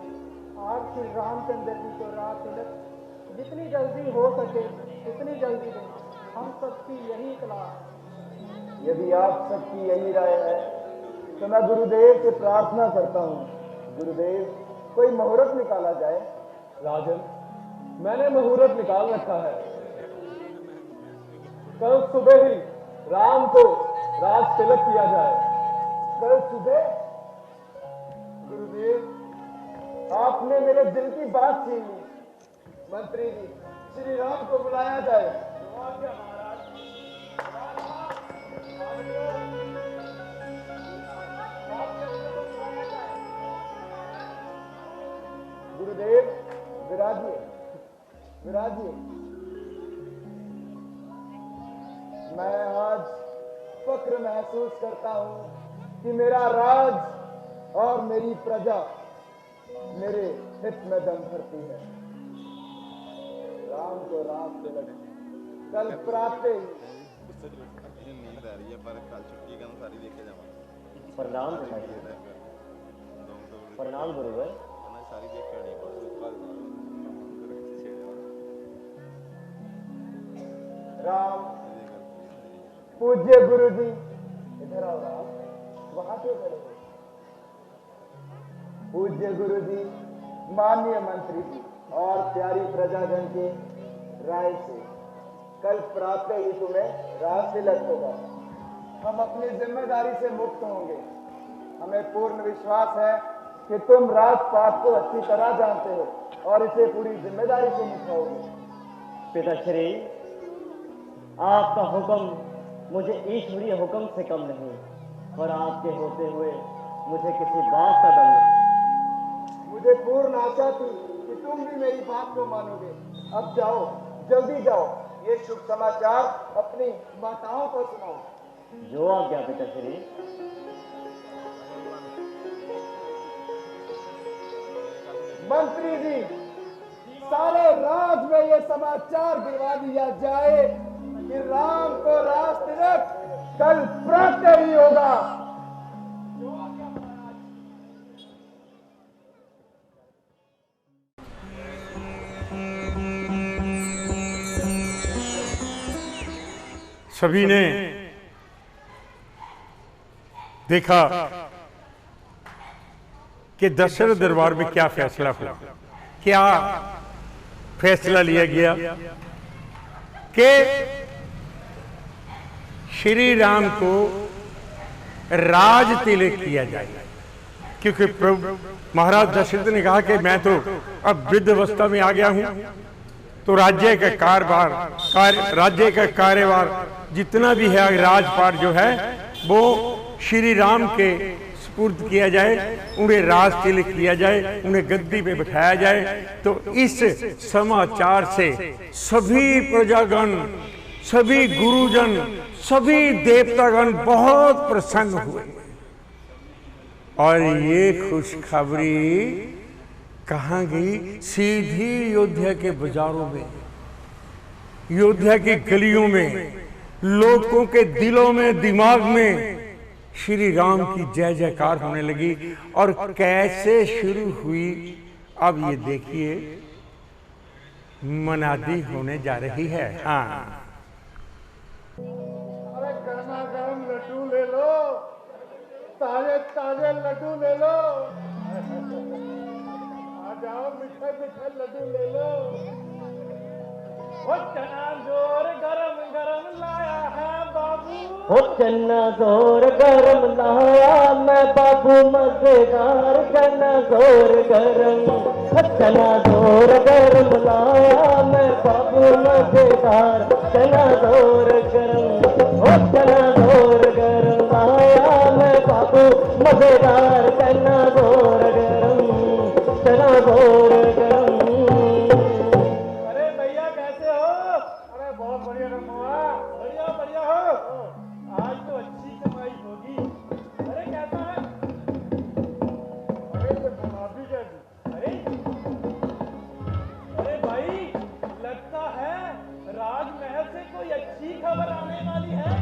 आज श्री रामचंद्र जी को राज तिलक जितनी जल्दी हो सके उतनी जल्दी दें। हम सबकी यही सलाह है। यदि आप सबकी यही राय है तो मैं गुरुदेव से प्रार्थना करता हूँ, गुरुदेव कोई मुहूर्त निकाला जाए। राजन, मैंने मुहूर्त निकाल रखा है। कल सुबह ही राम को राज तिलक किया जाए। कल सुबह? गुरुदेव, आपने मेरे दिल की बात छीन ली। मंत्री जी, श्री राम को बुलाया जाए। गुरुदेव विराजिए, विराजिए। मैं आज फक्र महसूस करता हूं कि मेरा राज और मेरी प्रजा मेरे हित में दम भरती है। राम को राम तिलक कल प्राप्त नींद आ रही है पर कल छुट्टी का सारी लेके जाऊंगा। प्रणाम प्रणाम गुरुवर। सारी देख कर नहीं राम, पूज्य गुरु जी, इधर आओ राम, वहां क्यों खड़े हो? पूज्य गुरु जी, माननीय मंत्री जी और प्यारी प्रजाजन के राय से कल प्रातः ही तुम्हें राज तिलक होगा। हम अपनी जिम्मेदारी से मुक्त होंगे। हमें पूर्ण विश्वास है कि तुम राजपाट को अच्छी तरह जानते हो और इसे पूरी जिम्मेदारी से निभाओगे। पिताश्री, आपका हुक्म मुझे ईश्वरीय हुक्म से कम नहीं, और आपके होते हुए मुझे किसी बात का डर नहीं। मुझे पूर्ण आशा थी कि तुम भी मेरी बात को मानोगे। अब जाओ, जल्दी जाओ, ये शुभ समाचार अपनी माताओं को सुनाओ। जो आज्ञा पिताश्री। मंत्री जी, सारे राज में ये समाचार गिरवा दिया जाए कि राम को राज तिलक कल प्रातः ही होगा। सभी ने देखा कि दशरथ दरबार में क्या फैसला हुआ, क्या फैसला लिया गया कि श्री राम को राज तिलक किया जाए। क्योंकि प्रभु महाराज दशरथ ने कहा कि मैं तो अब वृद्ध अवस्था में आ गया हूं, तो राज्य का राज्य का कार्यभार जितना भी है, राजपाट जो है वो श्री राम के सुपुर्द किया जाए, उन्हें राज तिलक किया जाए, उन्हें गद्दी पे बिठाया जाए। तो इस समाचार से सभी प्रजागण, सभी गुरुजन, सभी देवतागण बहुत प्रसन्न हुए। और ये खुशखबरी कहाँ गई? सीधी अयोध्या के बाजारों में, अयोध्या की गलियों में, लोगों के दिलों में, दिमाग में श्री राम की जय जयकार होने लगी। और कैसे शुरू हुई, अब ये देखिए, मनादी होने जा रही है। हाँ, अरे गर्मा गर्म लड्डू ले लो, ताजे ताजे लड्डू ले लो, आ जाओ, मीठे मीठे लड्डू ले लो। वो चना जोर गरम गरम लाया है बाबू, हो चना जोर गरम लाया मैं बाबू, मजेदार चना जोर गरम। चना जोर गरम लाया मैं बाबू, मजेदार चना जोर गरम। हो चना जोर गरम लाया मैं बाबू, मजेदार चना जोर गरम, चना जोर गरम। अरे भैया कैसे हो? अरे बहुत बढ़िया रमुआ, बढ़िया बढ़िया हो, आज तो अच्छी कमाई होगी। अरे कैसा है? अरे ये गुलाबी कैसी? अरे भाई, लगता है राजमहल से कोई अच्छी खबर आने वाली है।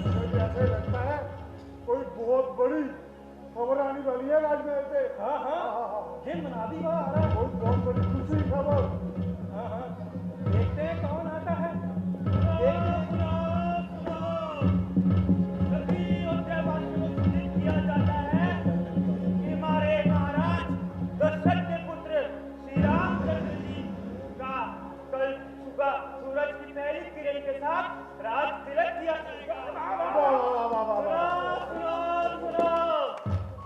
मुझे ऐसे लगता है कोई बहुत बड़ी खबर आने वाली है राजमहल से। हाँ हाँ, ये मनादी वाला आ रहा है, कोई बहुत बड़ी खुशी खबर। हाँ हाँ, देखते हैं कौन आता है। किया जाता है कि हमारे महाराज दशरथ के पुत्र श्री रामचंद्र जी का कल सुबह सूरज की पहली किरण के साथ राज तिलक किया जाएगा।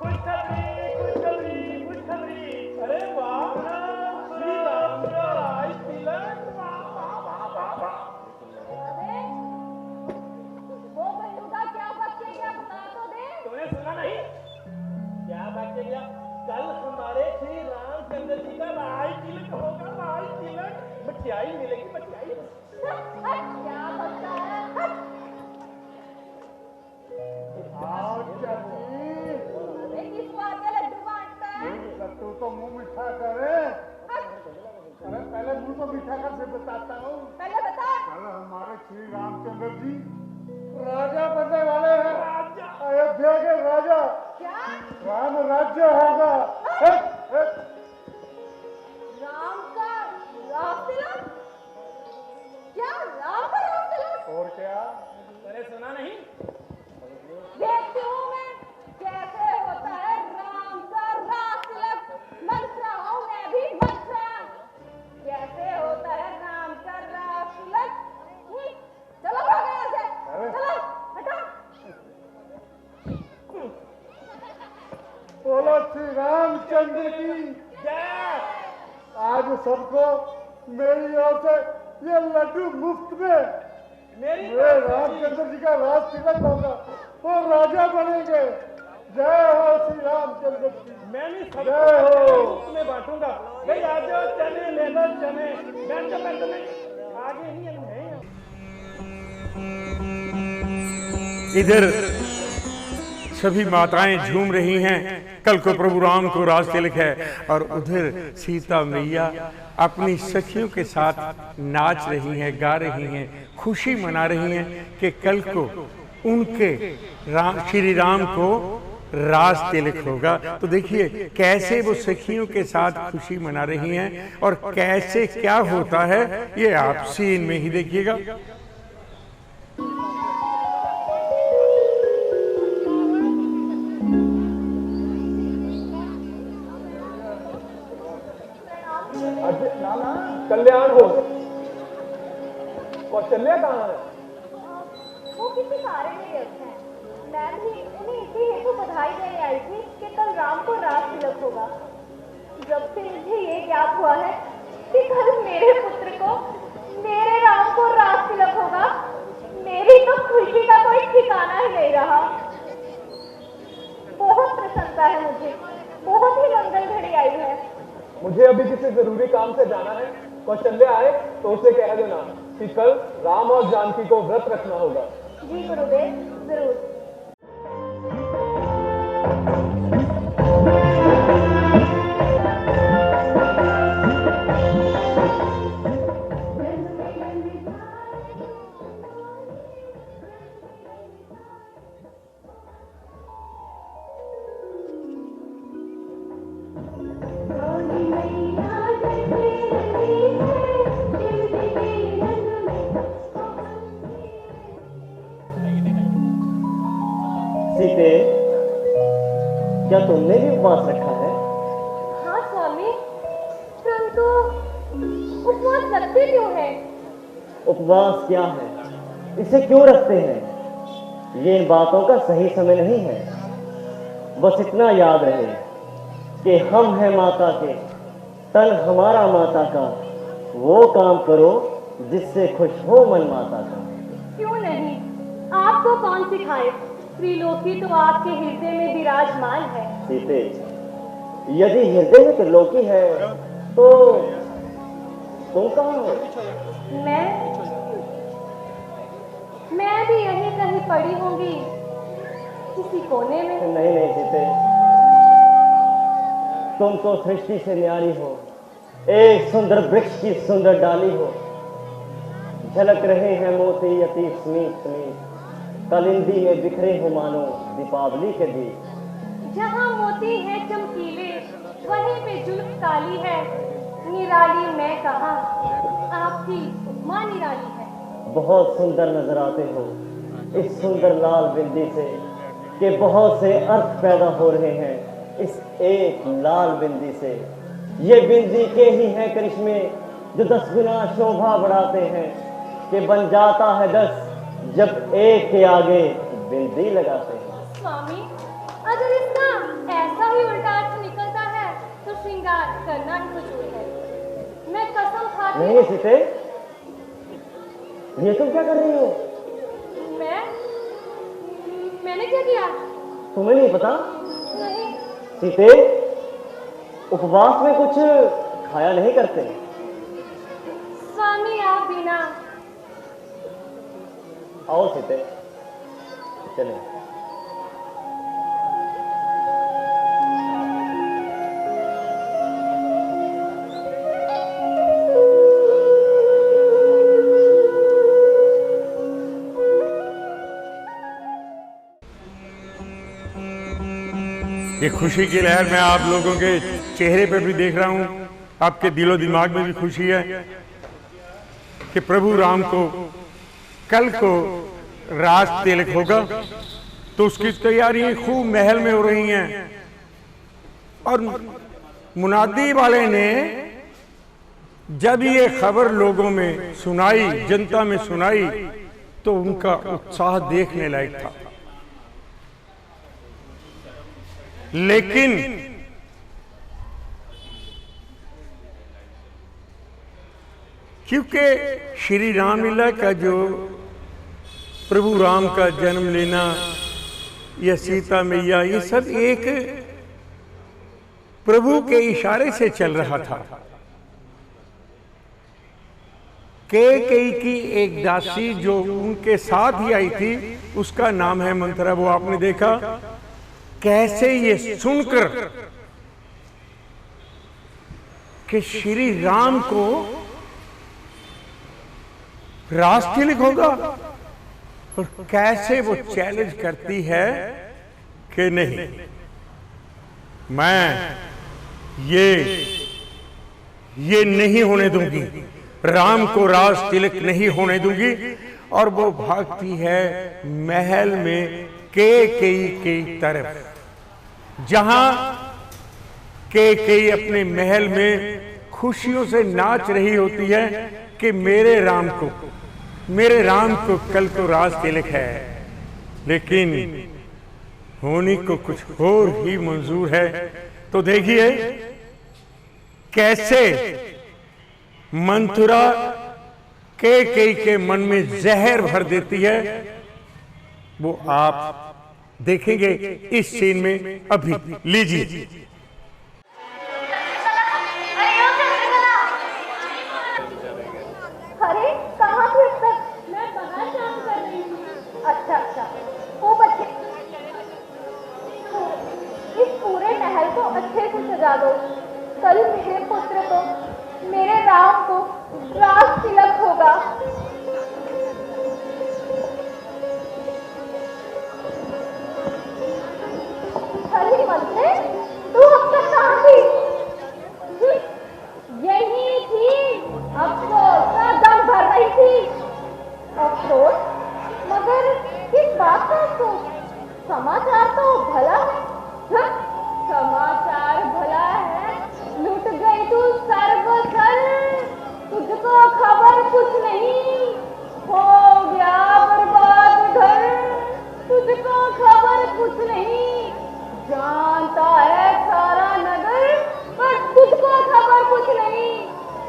खुशखबरी खुशखबरी। अरे वाह, श्री राम का राज तिलक। वो बंदूका क्या बच्चे क्या बता तो दे। तुमने सुना नहीं? क्या बात है? कल हमारे श्री रामचंद्र जी का राज तिलक होगा, राज तिलक। मिठाई मिलेगी, मिठाई। क्या बच्चा है? अरे किस बात के लड्डू बांटता है? लड्डू तो मुंह मीठा करे। अरे पहले मुंह को मीठा कर फिर बताता हूँ। पहले बता। कल हमारे श्री रामचंद्र जी राजा बनने वाले हैं, अयोध्या के राजा। क्या? राम राज्य होगा। राम का राज तिलक? क्या राम का राज तिलक? क्या तूने सुना नहीं? देखती हूँ मैं कैसे होता है राम का रास तिलक। मंच रहा हूँ मैं भी मंच रहा। कैसे होता है राम का रास तिलक। चलो भाग यहाँ से, चलो हटो। बोलो श्री रामचंद्र की जय। आज सबको मेरी ओर से ये लड्डू मुफ्त में मेरे रामचंद्र जी का राज तिलक होगा, वो राजा बनेंगे। जय हो श्री रामचंद्र जी। मैं भी सबको मुफ्त में बांटूंगा। भाई आ जाओ, चने ले लो चने। बैठो बैठो आगे नहीं है। इधर सभी माताएं झूम रही हैं, कल को प्रभु राम को राज तिलक है। और उधर सीता मैया अपनी सखियों के साथ नाच रही हैं, गा रही हैं, खुशी मना रही हैं कि कल को उनके श्री राम को राज तिलक होगा। तो देखिए कैसे वो सखियों के साथ खुशी मना रही हैं और कैसे क्या होता है, ये आप सीन में ही देखिएगा। कल्याण हो। कौशल्या कहाँ है? वो किसी कार्य में व्यस्त हैं। मैं भी उन्हें इसी हेतु बधाई देने आई थी कि कल राम को राज तिलक होगा। जब से मुझे ये ज्ञात हुआ है कि कल मेरे पुत्र को, मेरे राम को राज तिलक होगा, मेरी तो खुशी का कोई ठिकाना ही नहीं रहा। बहुत प्रसन्नता है मुझे, बहुत ही मंगल घड़ी आई है। मुझे अभी किसी जरूरी काम से जाना है। कौशल्या आए तो उसे कह देना कि कल राम और जानकी को व्रत रखना होगा। जी गुरुदेव, जरूर। सीते, क्या तुमने भी उपवास रखा है? हाँ स्वामी, परंतु उपवास रखते क्यों है? उपवास क्या है, इसे क्यों रखते हैं, ये इन बातों का सही समय नहीं है। बस इतना याद रहे कि हम हैं माता के, तन हमारा माता का। वो काम करो जिससे खुश हो मन माता का। क्यों नहीं, आपको कौन सिखाए? त्रिलोकी तो आपके हृदय में विराजमान है। सीते, यदि हृदय में त्रिलोकी है तो तुम कहाँ हो? मैं भी यहीं कहीं पड़ी होंगी, किसी कोने में। नहीं नहीं सीते, तुम तो सृष्टि से न्यारी हो, एक सुंदर वृक्ष की सुंदर डाली हो। झलक रहे हैं मोती अति स्मित स्मित, कलिंदी में बिखरे हो मानो दीपावली के दीप। जहाँ मोती है चमकीले, वहीं पे जुल्फ काली है। निराली मैं कहाँ, आपकी माँ निराली है। बहुत सुंदर नजर आते हो इस सुंदर लाल बिंदी से, कि बहुत से अर्थ पैदा हो रहे हैं इस एक लाल बिंदी से। ये बिंदी के ही हैं करिश्मे जो 10 गुना शोभा बढ़ाते हैं, कि बन जाता है 10 जब एक के आगे बिंदी लगाते हैं। स्वामी, अगर इसका ऐसा ही उल्टा अर्थ निकलता है तो श्रृंगार करना ही फजूल है। मैं कसम खाती हूँ। नहीं सीते, ये तुम क्या कर रही हो? मैंने क्या किया? तुम्हें नहीं पता? नहीं। सीते, उपवास में कुछ खाया नहीं करते। स्वामी आप बिना। आओ सीते, चले। ये खुशी की लहर मैं आप लोगों के चेहरे पर भी देख रहा हूं, आपके दिलो दिमाग में भी खुशी है कि प्रभु राम को कल को राज तिलक होगा, तो उसकी तैयारियां खूब महल में हो रही हैं। और मुनादी वाले ने जब ये खबर लोगों में सुनाई, जनता में सुनाई, तो उनका उत्साह देखने लायक था। लेकिन क्योंकि श्री रामलीला का जो प्रभु राम का जन्म लेना या सीता मैया, ये सब एक प्रभु के इशारे से चल रहा था। कैकेयी की एक दासी जो उनके साथ ही आई थी, उसका नाम है मंथरा। वो आपने देखा कैसे ये सुनकर कि श्री राम को राज तिलक होगा, और कैसे वो चैलेंज करती है कि नहीं, मैं ये नहीं होने दूंगी, राम को राज तिलक नहीं होने दूंगी। और वो भागती है महल में कैकेयी की तरफ, जहां कैकेयी अपने महल में खुशियों से नाच रही होती है कि मेरे राम को कल को राज तिलक है। लेकिन होने को कुछ और ही मंजूर है। तो देखिए कैसे मंथरा कैकेयी के मन में जहर भर देती है, वो आप देखेंगे इस सीन में। अभी लीजिए। अरे कहाँ थे अब तक? मैं बाहर काम कर रही हूँ। अच्छा, वो बच्चे, इस पूरे महल को अच्छे से सजा दो। कल मेरे पुत्र को, मेरे राम को राज तिलक होगा। अरे मंत्री, तू अब तक कहाँ थी? यही थी, अफसोस का दम भर रही थी। अफसोस? मगर किस बात का अफसोस? समाचार तो भला है। समाचार भला है, लुट गई तू सर्वसर, तुझको खबर कुछ नहीं, हो गया बर्बाद घर, तुझको खबर कुछ नहीं, जानता है सारा नगर, पर तुझको खबर कुछ नहीं,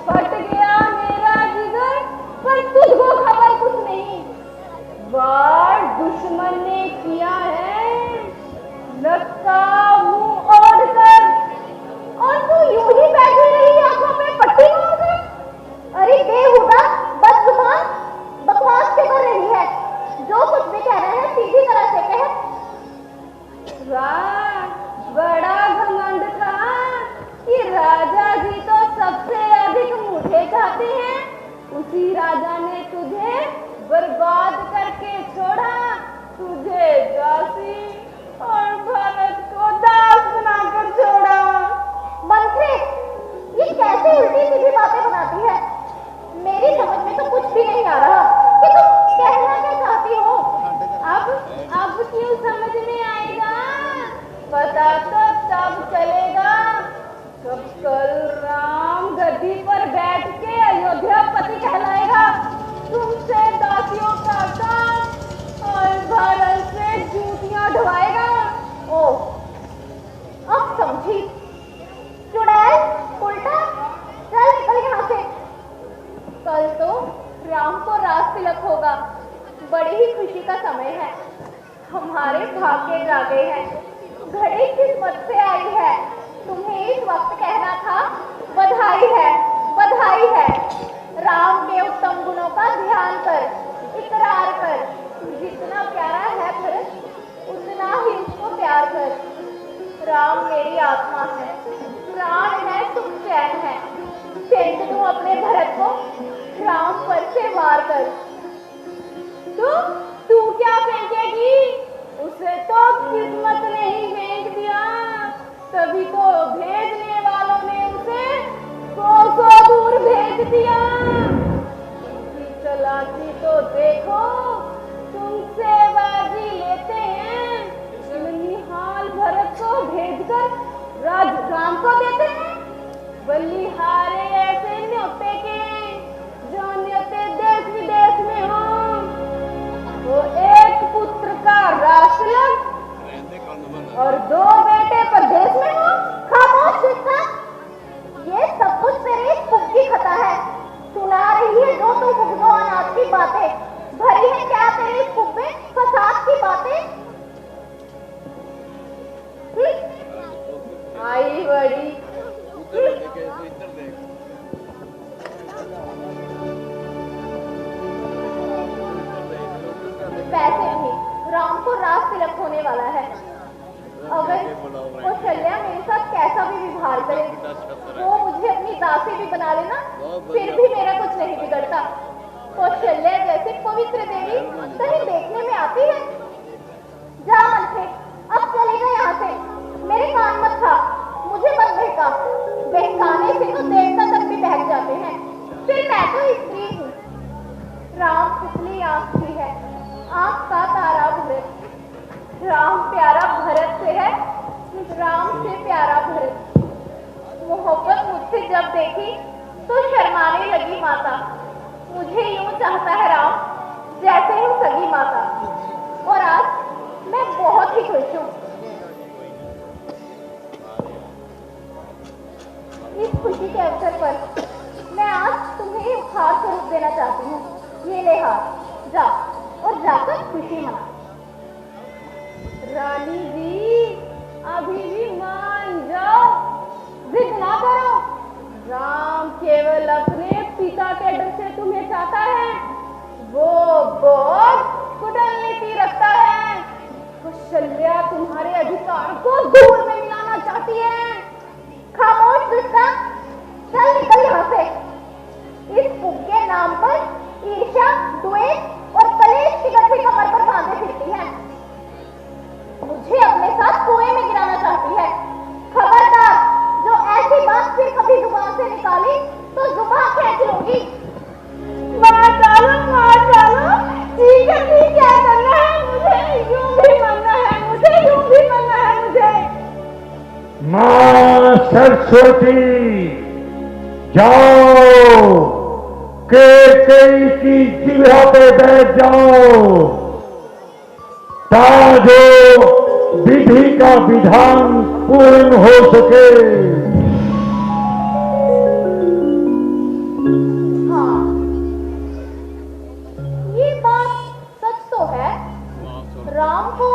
फट गया मेरा जिगर, पर तुझको खबर कुछ नहीं। वार दुश्मन ने किया है, लगता मुंह ओढ़ कर, और तू यूं ही बैठी रही, आंखों में पट्टी बांधकर। अरे बेहुदा, बदजुबान, बकवास के भर रही है। जो कुछ भी कह रहे हैं सीधी तरह से कह। बड़ा घमंड था कि राजा जी तो सबसे अधिक मुझे चाहते हैं, उसी राजा ने तुझे बर्बाद करके छोड़ा, तुझे दासी और भारत को दास बनाकर छोड़ा। मंत्री, ये कैसे उल्टी सीधी बातें बनाती है? मेरी समझ में तो कुछ भी नहीं आ रहा कि तुम कहना क्या चाहती हो। अब क्यों समझ में आएगा? पता तो तब चलेगा जब कल राम गद्दी पर बैठ के अयोध्यापति कहलाएगा, तुमसे दासियों का काम और भारत से जूतियां ढवाएगा। ओह, अब समझी। चुड़ैल, उल्टा, चल निकल यहाँ से। कल तो राम को राज तिलक होगा, बड़ी ही खुशी का समय है। हमारे भाग्य जागे हैं, घड़ी किस्मत से आई है। तुम्हें इस वक्त कहना था बधाई है, बधाई है। राम के उत्तम गुणों का ध्यान कर, इकरार कर। जितना प्यारा है भरत, उतना ही उसको प्यार कर। राम मेरी आत्मा है, प्राण है, सुख चैन है। फेंक दूं अपने भरत को, राम पर से वार कर। तू क्या फेंकेगी? उसे तो किस्मत ने ही फेंक दिया, तभी तो भेजने वालों ने उसे 100 दूर भेज दिया। चला दासी तो देखो तुमसे बाजी लेते हैं, बल्लीहाल भरत को भेजकर राम को देते हैं। बल्लीहारे ऐसे न्योते के जो न्योते देश विदेश में हो, वो एक पुत्र का राष्ट्रलग और 2 बेटे परदेश में हो। खामोश सिस्सा, ये सब कुछ तेरी पुक्की खता है। सुना रही है जो तू भुगनो अनाथ की बातें, भरी है क्या तेरी पुब्बे फसाद की बातें। आई बड़ी पैसे भी राम को राज तिलक होने वाला है। अगर कौशल्या मेरे साथ कैसा भी व्यवहार करे, वो मुझे अपनी दासी भी बना लेना, फिर भी मेरा कुछ नहीं बिगड़ता। कौशल्या जैसी पवित्र देवी कहीं देखने में आती है। जा मन से, अब चले गए यहाँ से, मेरे कान मत खा, मुझे मत बहका। बहकाने से तो देवता तक भी बहक जाते हैं। फिर मैं तो स्त्री हूँ। राम कितनी आँख की है, आँख का तारा भरत। राम प्यारा भरत से है, राम से प्यारा भरत। मोहब्बत मुझसे जब देखी तो शर्माने लगी माता। मुझे यूं चाहता है राम जैसे हूँ सगी माता, और आज मैं बहुत ही खुश हूँ। इस खुशी के अवसर पर मैं आज तुम्हें उपहार स्वरूप देना चाहती हूँ। ये ले हार, जा और जाकर खुशी मना। रानी जी अभी भी मान जाओ, जिद ना करो। राम केवल अपने पिता के डर से तुम्हें चाहता है, वो बहुत कुटनीति रखता है। कौशल्या तुम्हारे अधिकार को धूल में मिलाना चाहती है। खामोश दुष्टा, चल निकल यहाँ से। इस पुग के नाम पर ईर्ष्या, द्वेष और कलेश की गठरी कमर पर बांधे फिरती है। मुझे अपने साथ कुएं में गिराना चाहती है। खबरदार, जो ऐसी बात फिर कभी जुबान से निकाली तो जुबान खींच लूंगी। मार डालो, ठीक है, ठीक क्या करना है मुझे, यूं भी मरना है मुझे, यूं भी मरना है मुझे। मां सरस्वती, जाओ कैकेयी की जिह्वा पे बैठ जाओ, ताजो विधि का विधान पूर्ण हो सके। हाँ, ये बात सच तो है। राम को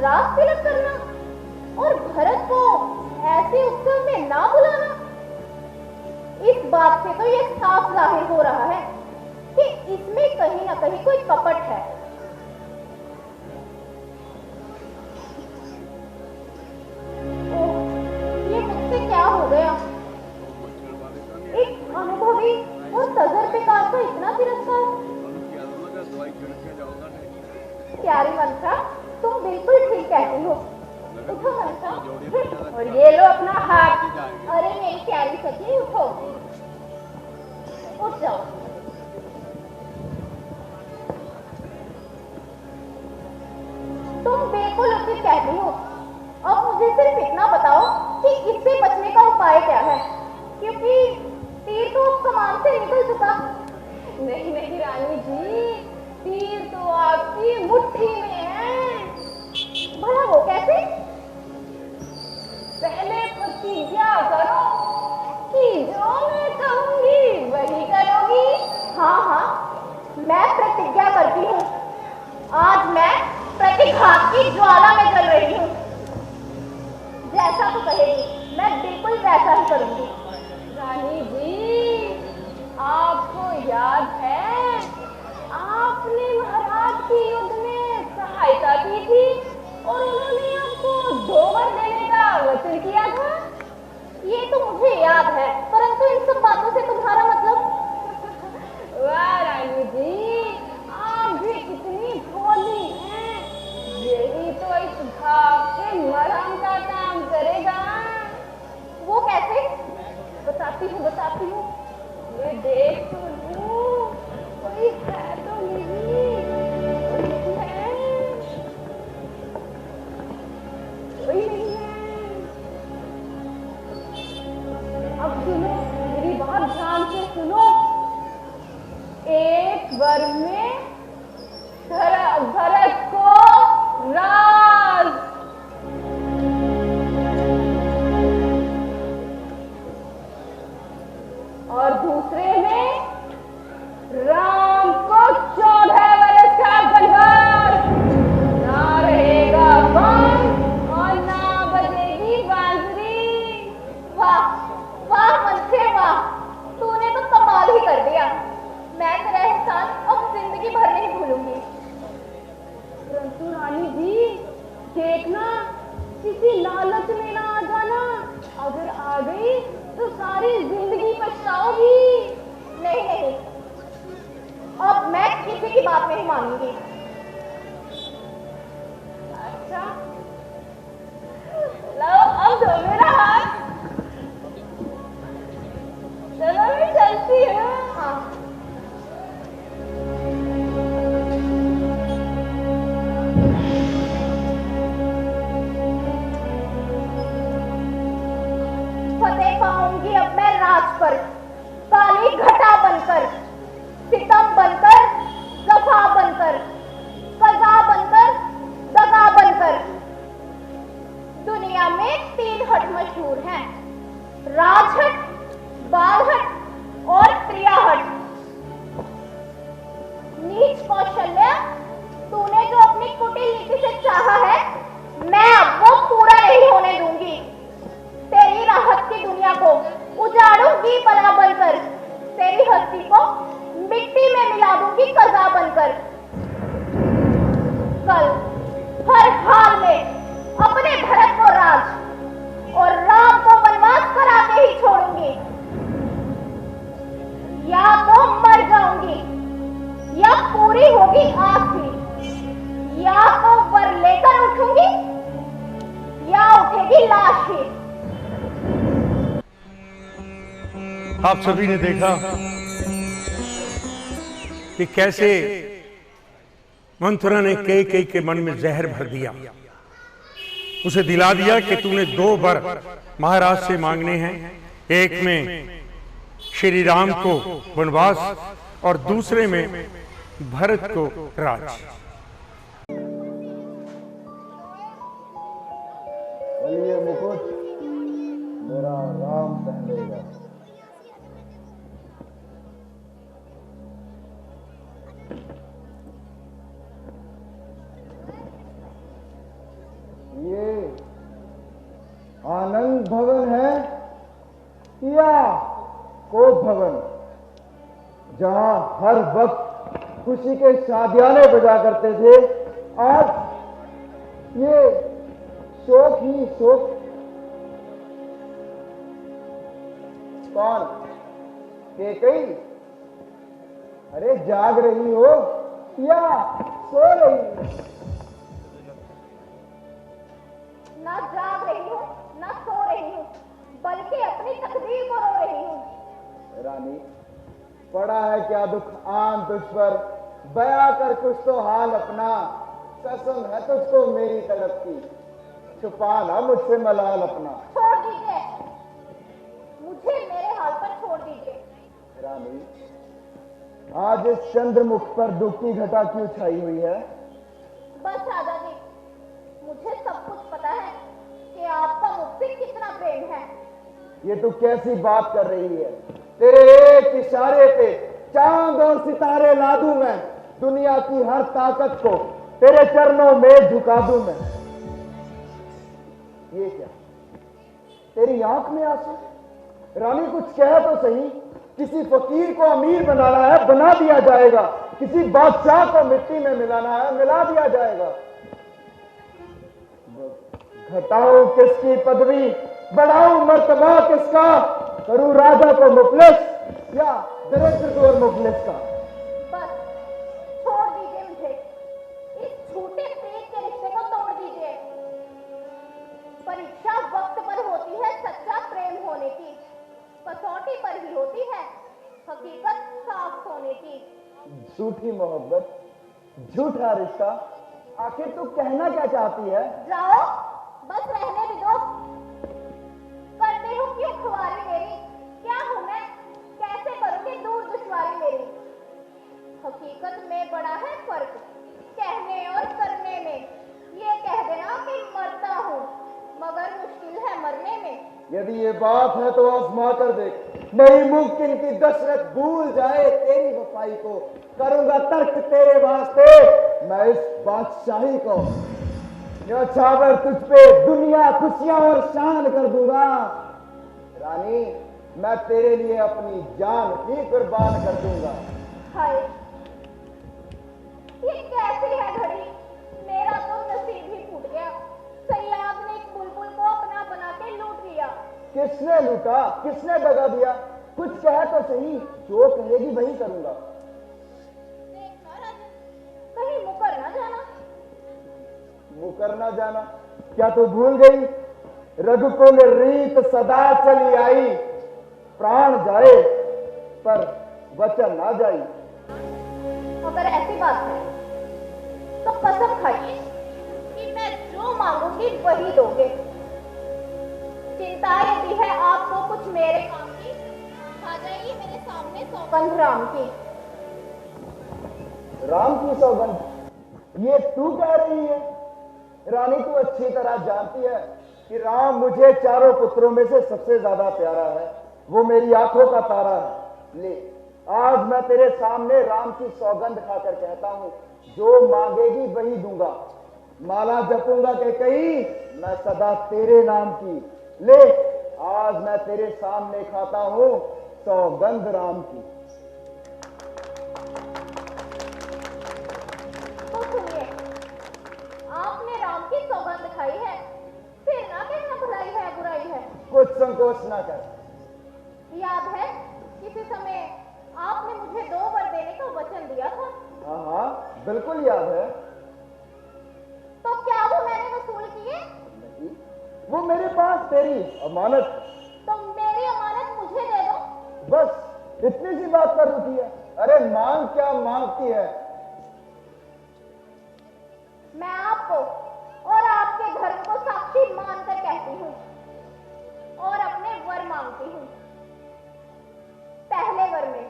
राज तिलक करना और भरत को ऐसे उत्सव में ना बुलाना, इस बात से तो ये साफ जाहिर हो रहा है कि इसमें कहीं ना कहीं कोई कपट है। ये मुझसे क्या हो गया? एक अनुभवी और तजर्बेकार का इतना तिरस्कार। प्यारी मनसा, तुम बिल्कुल ठीक कहती हो। उठो मनसा, और ये लो अपना हाथ। अरे मेरी प्यारी सखी, उठो, उठ जाओ। तुम बिल्कुल उचित कहती हो। अब मुझे सिर्फ इतना बताओ कि इससे बचने का उपाय क्या है, क्योंकि तीर तो कमान से निकल चुका। नहीं रानी जी, तीर तो आपकी मुट्ठी में है। भला वो कैसे? पहले प्रतिज्ञा करो कि जो मैं कहूंगी वही करोगी। हाँ, मैं प्रतिज्ञा करती हूँ। आज मैं प्रतिघात की ज्वाला में जल रही हूँ। जैसा तो कहेगी मैं बिल्कुल वैसा ही करूंगी। रानी जी, आपको याद है आपने महाराज की युद्ध में सहायता की थी और उन्होंने आपको 2 वर देने का वचन किया था। ये तो मुझे याद है, परंतु इन सब बातों से तुम्हारा मतलब? वाह रानी जी, आप भी कितनी भोली हैं। यही तो इस घाव के मरहम का काम करेगा। वो कैसे? बताती हूँ। ये देख तो लूं, कोई खैर किसी लालच में ना आ जाना, अगर आ गई तो सारी जिंदगी पछताओगी। नहीं नहीं, अब मैं किसी की बात नहीं मानूंगी। अच्छा लो, अब दो मेरा हाथ। चलो मैं चलती हूँ। हाँ फतेह पाऊंगी अब मैं राज पर, काली घटा बनकर, सितम बनकर, जफा बनकर, कजा बनकर, दगा बनकर। दुनिया में 3 हट मशहूर हैं, राजहट, बालहट और त्रियाहट। नीच कौशल्या, तूने जो अपनी कुटिल नीति से चाहा है, मैं अब वो पूरा नहीं होने दूंगी। तेरी राहत की दुनिया को उजाड़ूंगी बला बनकर, तेरी हस्ती को मिट्टी में मिला दूंगी कजा बनकर। कल हर हाल में अपने भरत को राज और राम को वनवास करा के ही छोड़ूंगी। या तो मर जाऊंगी, या पूरी होगी आस ही, या तो वर लेकर उठूंगी, या उठेगी लाश ही। आप सभी ने देखा कि कैसे मंथरा ने कई के मन में जहर भर दिया, उसे दिला दिया कि तूने 2 वर महाराज से मांगने हैं, एक में श्री राम को वनवास और दूसरे में भरत को राज। ये मुकुट मेरा राम पहनेगा। ये आनंद भवन है या कोप भवन, जहां हर वक्त खुशी के शादियाने बजा करते थे, आज ये शोक ही शोक। कौन? केकई? अरे जाग रही हो या सो रही हो? ना जाग रही हूँ, ना सो रही हूँ, बल्कि अपनी तकदीर को रो रही हूँ। रानी, पड़ा है क्या दुख आन तुझ पर, बया कर कुछ तो हाल अपना। कसम है तुझको मेरी तड़प की, छुपा ना मुझसे मलाल अपना। छोड़ दीजिए मुझे, मेरे हाल पर छोड़ दीजिए। रानी, आज इस चंद्रमुख पर दुख की घटा क्यों छाई हुई है? बस राजा जी, मुझे सब कुछ पता है कि आपका मुझसे कितना प्रेम है। ये तू कैसी बात कर रही है? तेरे एक इशारे पे चांद और सितारे ला दूं मैं, दुनिया की हर ताकत को तेरे चरणों में झुका दूं मैं। ये क्या? तेरी आंख में आंसू? रानी कुछ कह तो सही। किसी फकीर को अमीर बनाना है, बना दिया जाएगा। किसी बादशाह को मिट्टी में मिलाना है, मिला दिया जाएगा। घटाऊं किसकी पदवी, बढ़ाऊं मर्तबा किसका, करूं राजा को मुफलिस या दरिद्र को मुफलिस का। बस छोड़ दीजिए मुझे, इस झूठे प्रेम के रिश्ते को तोड़ दीजिए। परीक्षा वक्त पर होती है सच्चा प्रेम होने की, कसौटी पर ही होती है हकीकत साफ होने की। झूठी मोहब्बत, झूठा रिश्ता, आखिर तू कहना क्या चाहती है? जाओ, बस रहने भी दो। करते हो क्यों खुआरी मेरी? क्या हूं मैं? कैसे करोगे दूर दुश्वारी मेरी? हकीकत में बड़ा है फर्क कहने और करने में। ये कह देना कि मरता हूं, मगर मुश्किल है मरने में। यदि ये बात है तो आजमा कर देख। नहीं मुमकिन कि दशरथ भूल जाए तेरी वफाई को। करूंगा तर्क तेरे वास्ते मैं इस बादशाही को, न्यौछावर तुझ पे दुनिया खुशियां और शान कर दूंगा। रानी, मैं तेरे लिए अपनी जान ही कुर्बान कर दूंगा। हाय, ये कैसी है घड़ी? मेरा तो नसीब ही फूट गया। सयाद ने एक बुलबुल किसने लूटा, किसने दगा दिया? कुछ कह तो सही, जो कहेगी वही करूंगा। देखना राजन, कहीं मुकर ना जाना। मुकर ना जाना? क्या तू भूल गई? रघुकुल रीत सदा चली आई, प्राण जाए पर वचन ना जाई। अगर ऐसी बात है तो कसम खाइए कि मैं जो मांगूंगी वही दोगे। चिंता यदि है आपको कुछ मेरे काम की, आ जाइए मेरे सामने सौगंध राम की। राम की सौगंध? ये तू कह रही है? रानी, तू अच्छी तरह जानती है कि राम मुझे चारों पुत्रों में से सबसे ज्यादा प्यारा है। वो मेरी आंखों का तारा है। ले, आज मैं तेरे सामने राम की सौगंध खाकर कहता हूं, जो मांगेगी वही दूंगा। माला जपूंगा कि कहीं मैं सदा तेरे नाम की। ले, आज मैं तेरे सामने खाता हूं सौगंध राम की। तो सुनिए, आपने राम की सौगंध खाई है, फिर ना कहना भलाई है बुराई है। कुछ संकोच ना कर। याद है किसी समय आपने मुझे 2 वर देने का वचन दिया था। हाँ हाँ, बिल्कुल याद है। तो क्या वो मैंने वसूल किए? नहीं, वो मेरे पास तेरी अमानत। तो मेरी अमानत मुझे दे दो। बस इतनी सी बात पर रुकी है। अरे मांग क्या मांगती है? मैं आपको और आपके धर्म को साक्षी मानकर कहती हूँ और अपने वर मांगती हूँ। पहले वर में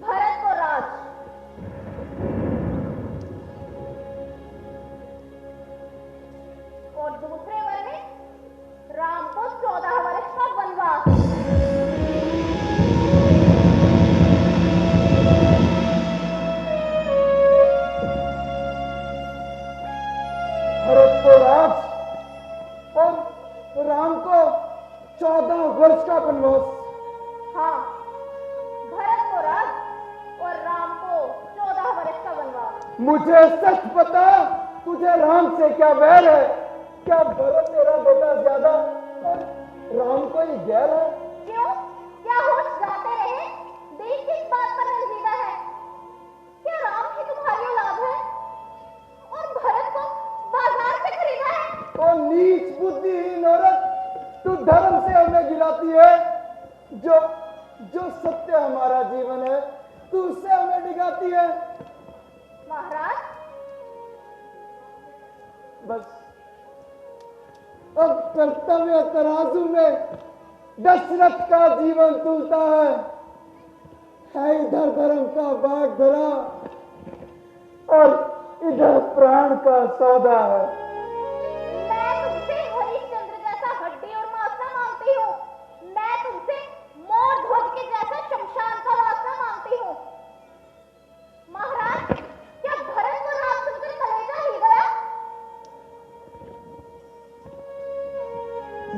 भरत को राज, और दूसरे वर में राम को 14 वर्ष का वनवास। भरत को राज और राम को 14 वर्ष का वनवास। हाँ, भरत को राज और राम को 14 वर्ष का वनवास। मुझे सच पता, तुझे राम से क्या वैर है? क्या भरत तेरा बेटा ज्यादा और राम को ही गैर है? क्यों? क्या होश जाते रहे? देश किस बात पर रंजीदा है? क्या राम ही तुम्हारी औलाद है और भरत को बाजार से खरीदा है? ओ नीच बुद्धिहीन औरत, तू धर्म से हमें गिलाती है। जो सत्य हमारा जीवन है, तू उससे हमें डिगाती है। महाराज, बस अब कर्तव्य तराजू में दशरथ का जीवन तुलता है इधर धर्म का बाग धरा और इधर प्राण का सौदा है। मैं तुमसे हरिश्चंद्र जैसा हड्डी और मांस ना मांगती हूँ। मैं तुमसे मोर ध्वज के जैसा शमशान का वास्ता मांगती हूँ। महाराज, क्या भरत को राम सुनकर कलेजा हिल गया?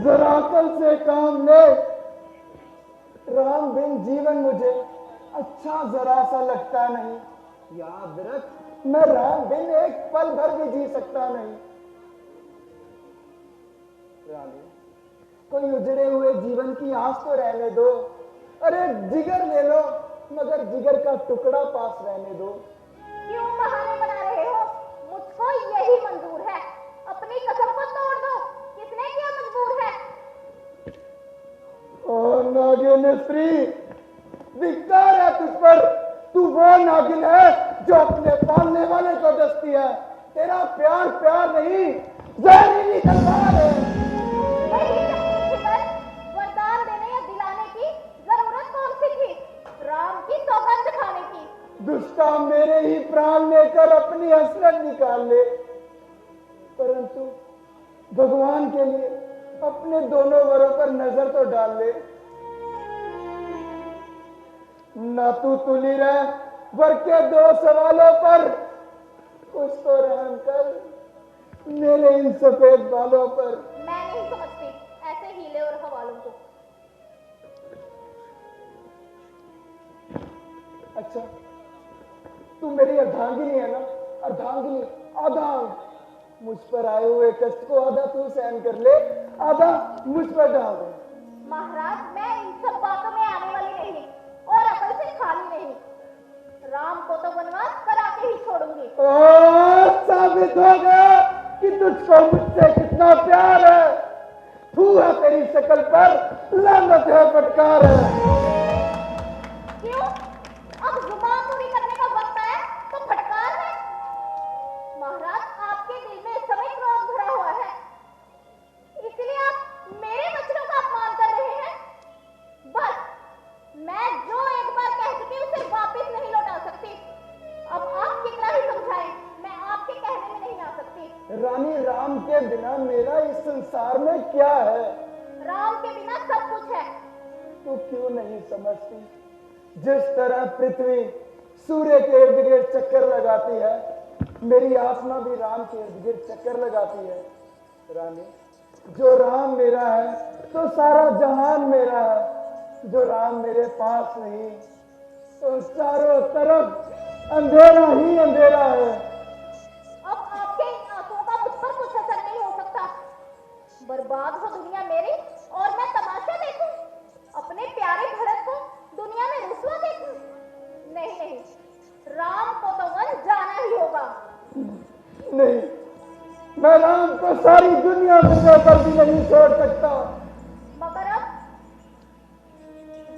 जरा अकल से काम ले। राम बिन जीवन मुझे अच्छा जरा सा लगता नहीं। याद रख, मैं राम बिन एक पल भर भी जी सकता नहीं। रानी, कोई उजड़े हुए जीवन की आस तो रहने दो। अरे जिगर ले लो, मगर जिगर का टुकड़ा पास रहने दो। क्यों बहाने बना रहे हो? मुझको यही मंजूर है। अपनी कसम को तोड़ दो। किसने किया मजबूर है? ओ नागिन स्त्री, धिक्कार है तुझ पर। तू वो नागिन है जो अपने पालने वाले को डसती है। तेरा प्यार प्यार नहीं, जहरीली तलवार है। वरदान देने या दिलाने की जरूरत कौन सी थी? राम की सौगंध खाने की। दुष्टा मेरे ही प्राण लेकर अपनी हसरत निकाल ले, परंतु भगवान के लिए अपने दोनों वरों पर नजर तो डाल ले। ना तू तुली रह वर के 2 सवालों पर, कुछ तो रहम कर मेरे इन सफेद बालों पर। मैं नहीं समझती ऐसे हीले और हवालों को। अच्छा, तू मेरी अर्धांगिनी है ना? अर्धांगिनी, अर्धांग। मुझ पर आए हुए कष्ट को आधा तू सहन कर ले, आधा मुझ पर डाल दे। महाराज, मैं इन सब बातों में आने वाली नहीं और अकल से खाली नहीं। राम को तो वनवास करा के ही छोड़ूंगी। साबित हो गया कि तुझको मुझसे कितना प्यार है। तू है, तेरी शक्ल पर लानत है, फटकार है। क्यों? अब जुबान पूरी करने का वक्त है तो फटकार है। महाराज, आपके दिल में इस समय क्रोध भरा हुआ है, इसलिए आप मेरे वचनों का अपमान कर रहे हैं। बस, मैं जो एक बार कह चुकी उसे वापस नहीं लौटा सकती। अब आप कितना ही समझाएं, मैं आपके कहने में नहीं आ सकती। रानी, राम के बिना मेरा इस संसार में क्या है? राम के बिना सब कुछ है। तू क्यों नहीं समझती? जिस तरह पृथ्वी सूर्य के इर्द गिर्द चक्कर लगाती है, मेरी आत्मा भी राम के इर्द गिर्द चक्कर लगाती है। रानी, जो राम मेरा है तो सारा जहान मेरा है। जो राम मेरे पास नहीं तो चारों तरफ अंधेरा ही अंधेरा है। अब आपके इन आंसुओं का मुझ पर कुछ असर नहीं हो सकता। बर्बाद हो दुनिया मेरी और मैं तमाशा देखूं, अपने प्यारे भरत को दुनिया में रुसवा देखूं। नहीं नहीं, राम को तो वन जाना ही होगा। नहीं, मैं राम को सारी दुनिया में पर भी नहीं छोड़ सकता। मगर अब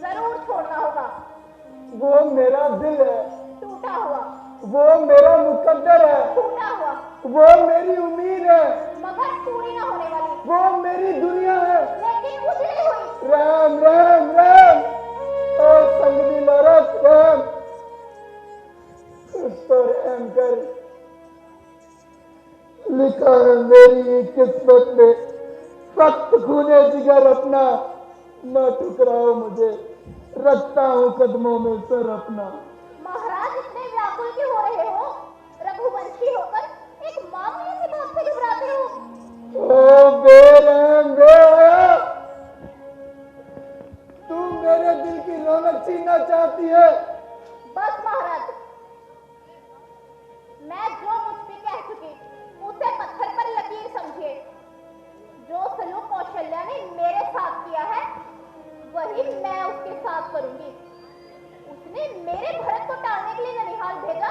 जरूर छोड़ना होगा। वो मेरा दिल है, टूटा हुआ। वो मेरा मुकद्दर है, टूटा हुआ। वो मेरी उम्मीद है, मगर पूरी ना होने वाली। वो मेरी दुनिया है, लेकिन उजड़ी हुई। राम राम राम, ओ संगनी लौरत राम, कुछ तो रहम कर। लिखा है मेरी किस्मत में, फक्त खूने जिगर अपना, न ठुकराओ मुझे, रखता हूँ कदमों में सर अपना। महाराज, इतने व्याकुल क्यों हो रहे हो? रघुवंशी होकर एक मामूली सी बात से घबराते हो। ओ बेरहम बेहया, तू मेरे दिल की रौनक छीनना चाहती है। बस महाराज, मैं जो मुझ पे कह चुकी उसे पत्थर पर लकीर समझिए। जो सलूक कौशल्या ने मेरे साथ किया है वही मैं उसके साथ करूंगी। उसने मेरे भरत को टालने के लिए ननिहाल भेजा,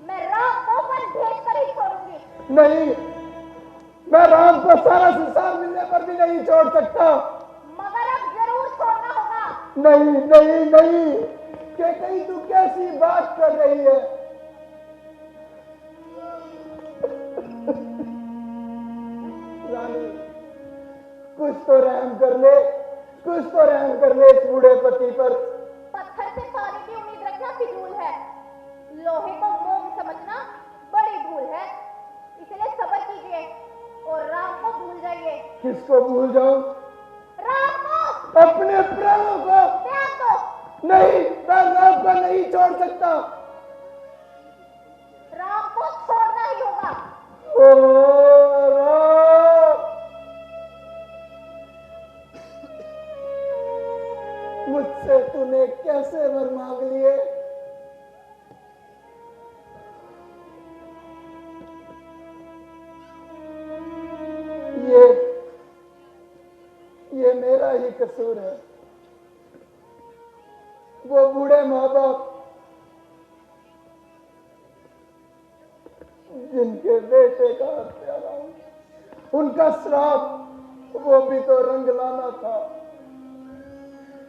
मैं राम को वन भेज कर ही छोड़ूंगी। नहीं, मैं राम को सारा संसार मिलने पर भी नहीं छोड़ सकता। मगर अब जरूर छोड़ना होगा। नहीं नहीं नहीं, कि कहीं तू कैसी बात कर रही है? रानी, कुछ तो रहम कर ले, कुछ तो रहम कर ले इस बूढ़े पति पर। पत्थर से पानी की उम्मीद रखना फिजूल है, लोहे को मोम समझना बड़ी भूल है। इसलिए सब्र कीजिए और राम को भूल जाइए। किसको भूल जाऊं? राम को, अपने प्राणों को। त्याग दो। नहीं, मैं राम को नहीं छोड़ सकता। राम को छोड़ना ही होगा। ओ राम, मुझसे तूने कैसे वर मांग लिए? ये मेरा ही कसूर है। वो बूढ़े माँ बाप जिनके बेटे का हत्या रहा, उनका श्राप वो भी तो रंग लाना था।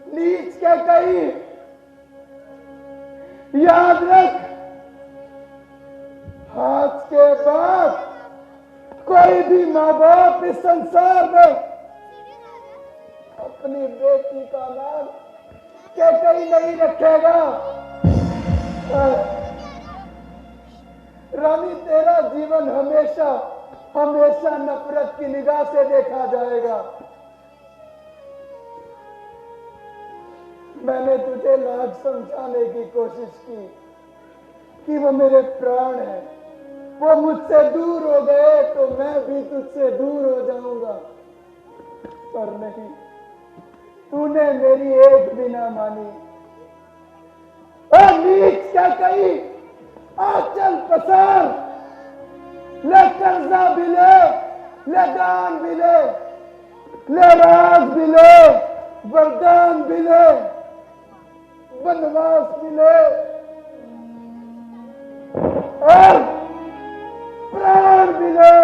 नीच के कहीं याद रख, आज के बाद कोई भी माँ बाप इस संसार में अपनी बेटी का नाम के कहीं नहीं रखेगा। रानी, तेरा जीवन हमेशा हमेशा नफरत की निगाह से देखा जाएगा। मैंने तुझे लाख समझाने की कोशिश की कि वो मेरे प्राण है, वो मुझसे दूर हो गए तो मैं भी तुझसे दूर हो जाऊंगा, पर नहीं, तूने मेरी एक भी ना मानी। और नीच क्या कही, आंचल पसार, कर्जा भी ले दान भी ले राज भी ले, वरदान भी ले, वनवास भी ले और प्राण भी ले।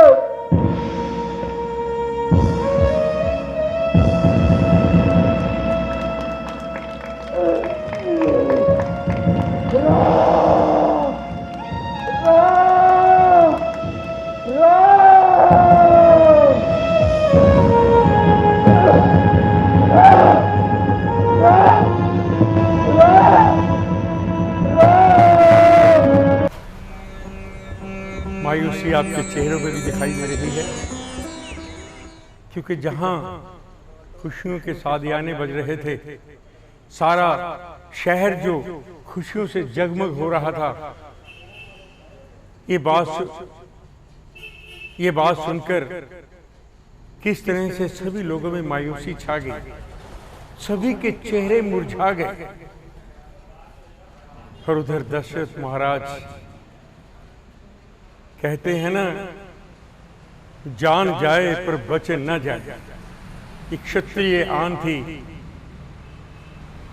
मायूसी आपके चेहरों पे भी दिखाई दे रही है, क्योंकि जहां खुशियों के सादियाने बज रहे थे, सारा शहर जो खुशियों से जगमग हो रहा था, ये बात सुनकर किस तरह से सभी लोगों में मायूसी छा गई, सभी के चेहरे मुरझा गए। और उधर दशरथ महाराज कहते हैं ना, जान जाए पर बच न जाए। एक क्षत्रिय आन थी,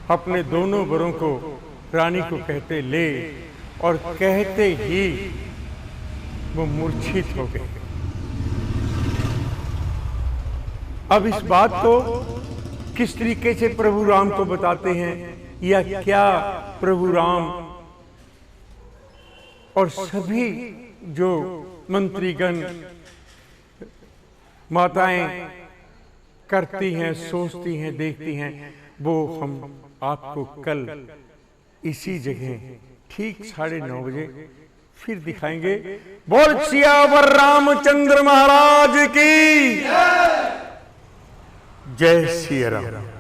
अपने दोनों बरों को रानी को कहते ले, और कहते ही वो मूर्छित हो गए। अब इस बात को किस तरीके से प्रभु राम को बताते हैं, या क्या प्रभु राम और सभी जो मंत्रीगण माताएं करती हैं, सोचती हैं, देखती हैं, वो हम आपको कल इसी जगह ठीक 9:30 बजे फिर दिखाएंगे। बोल सियावर रामचंद्र महाराज की जय सिया राम।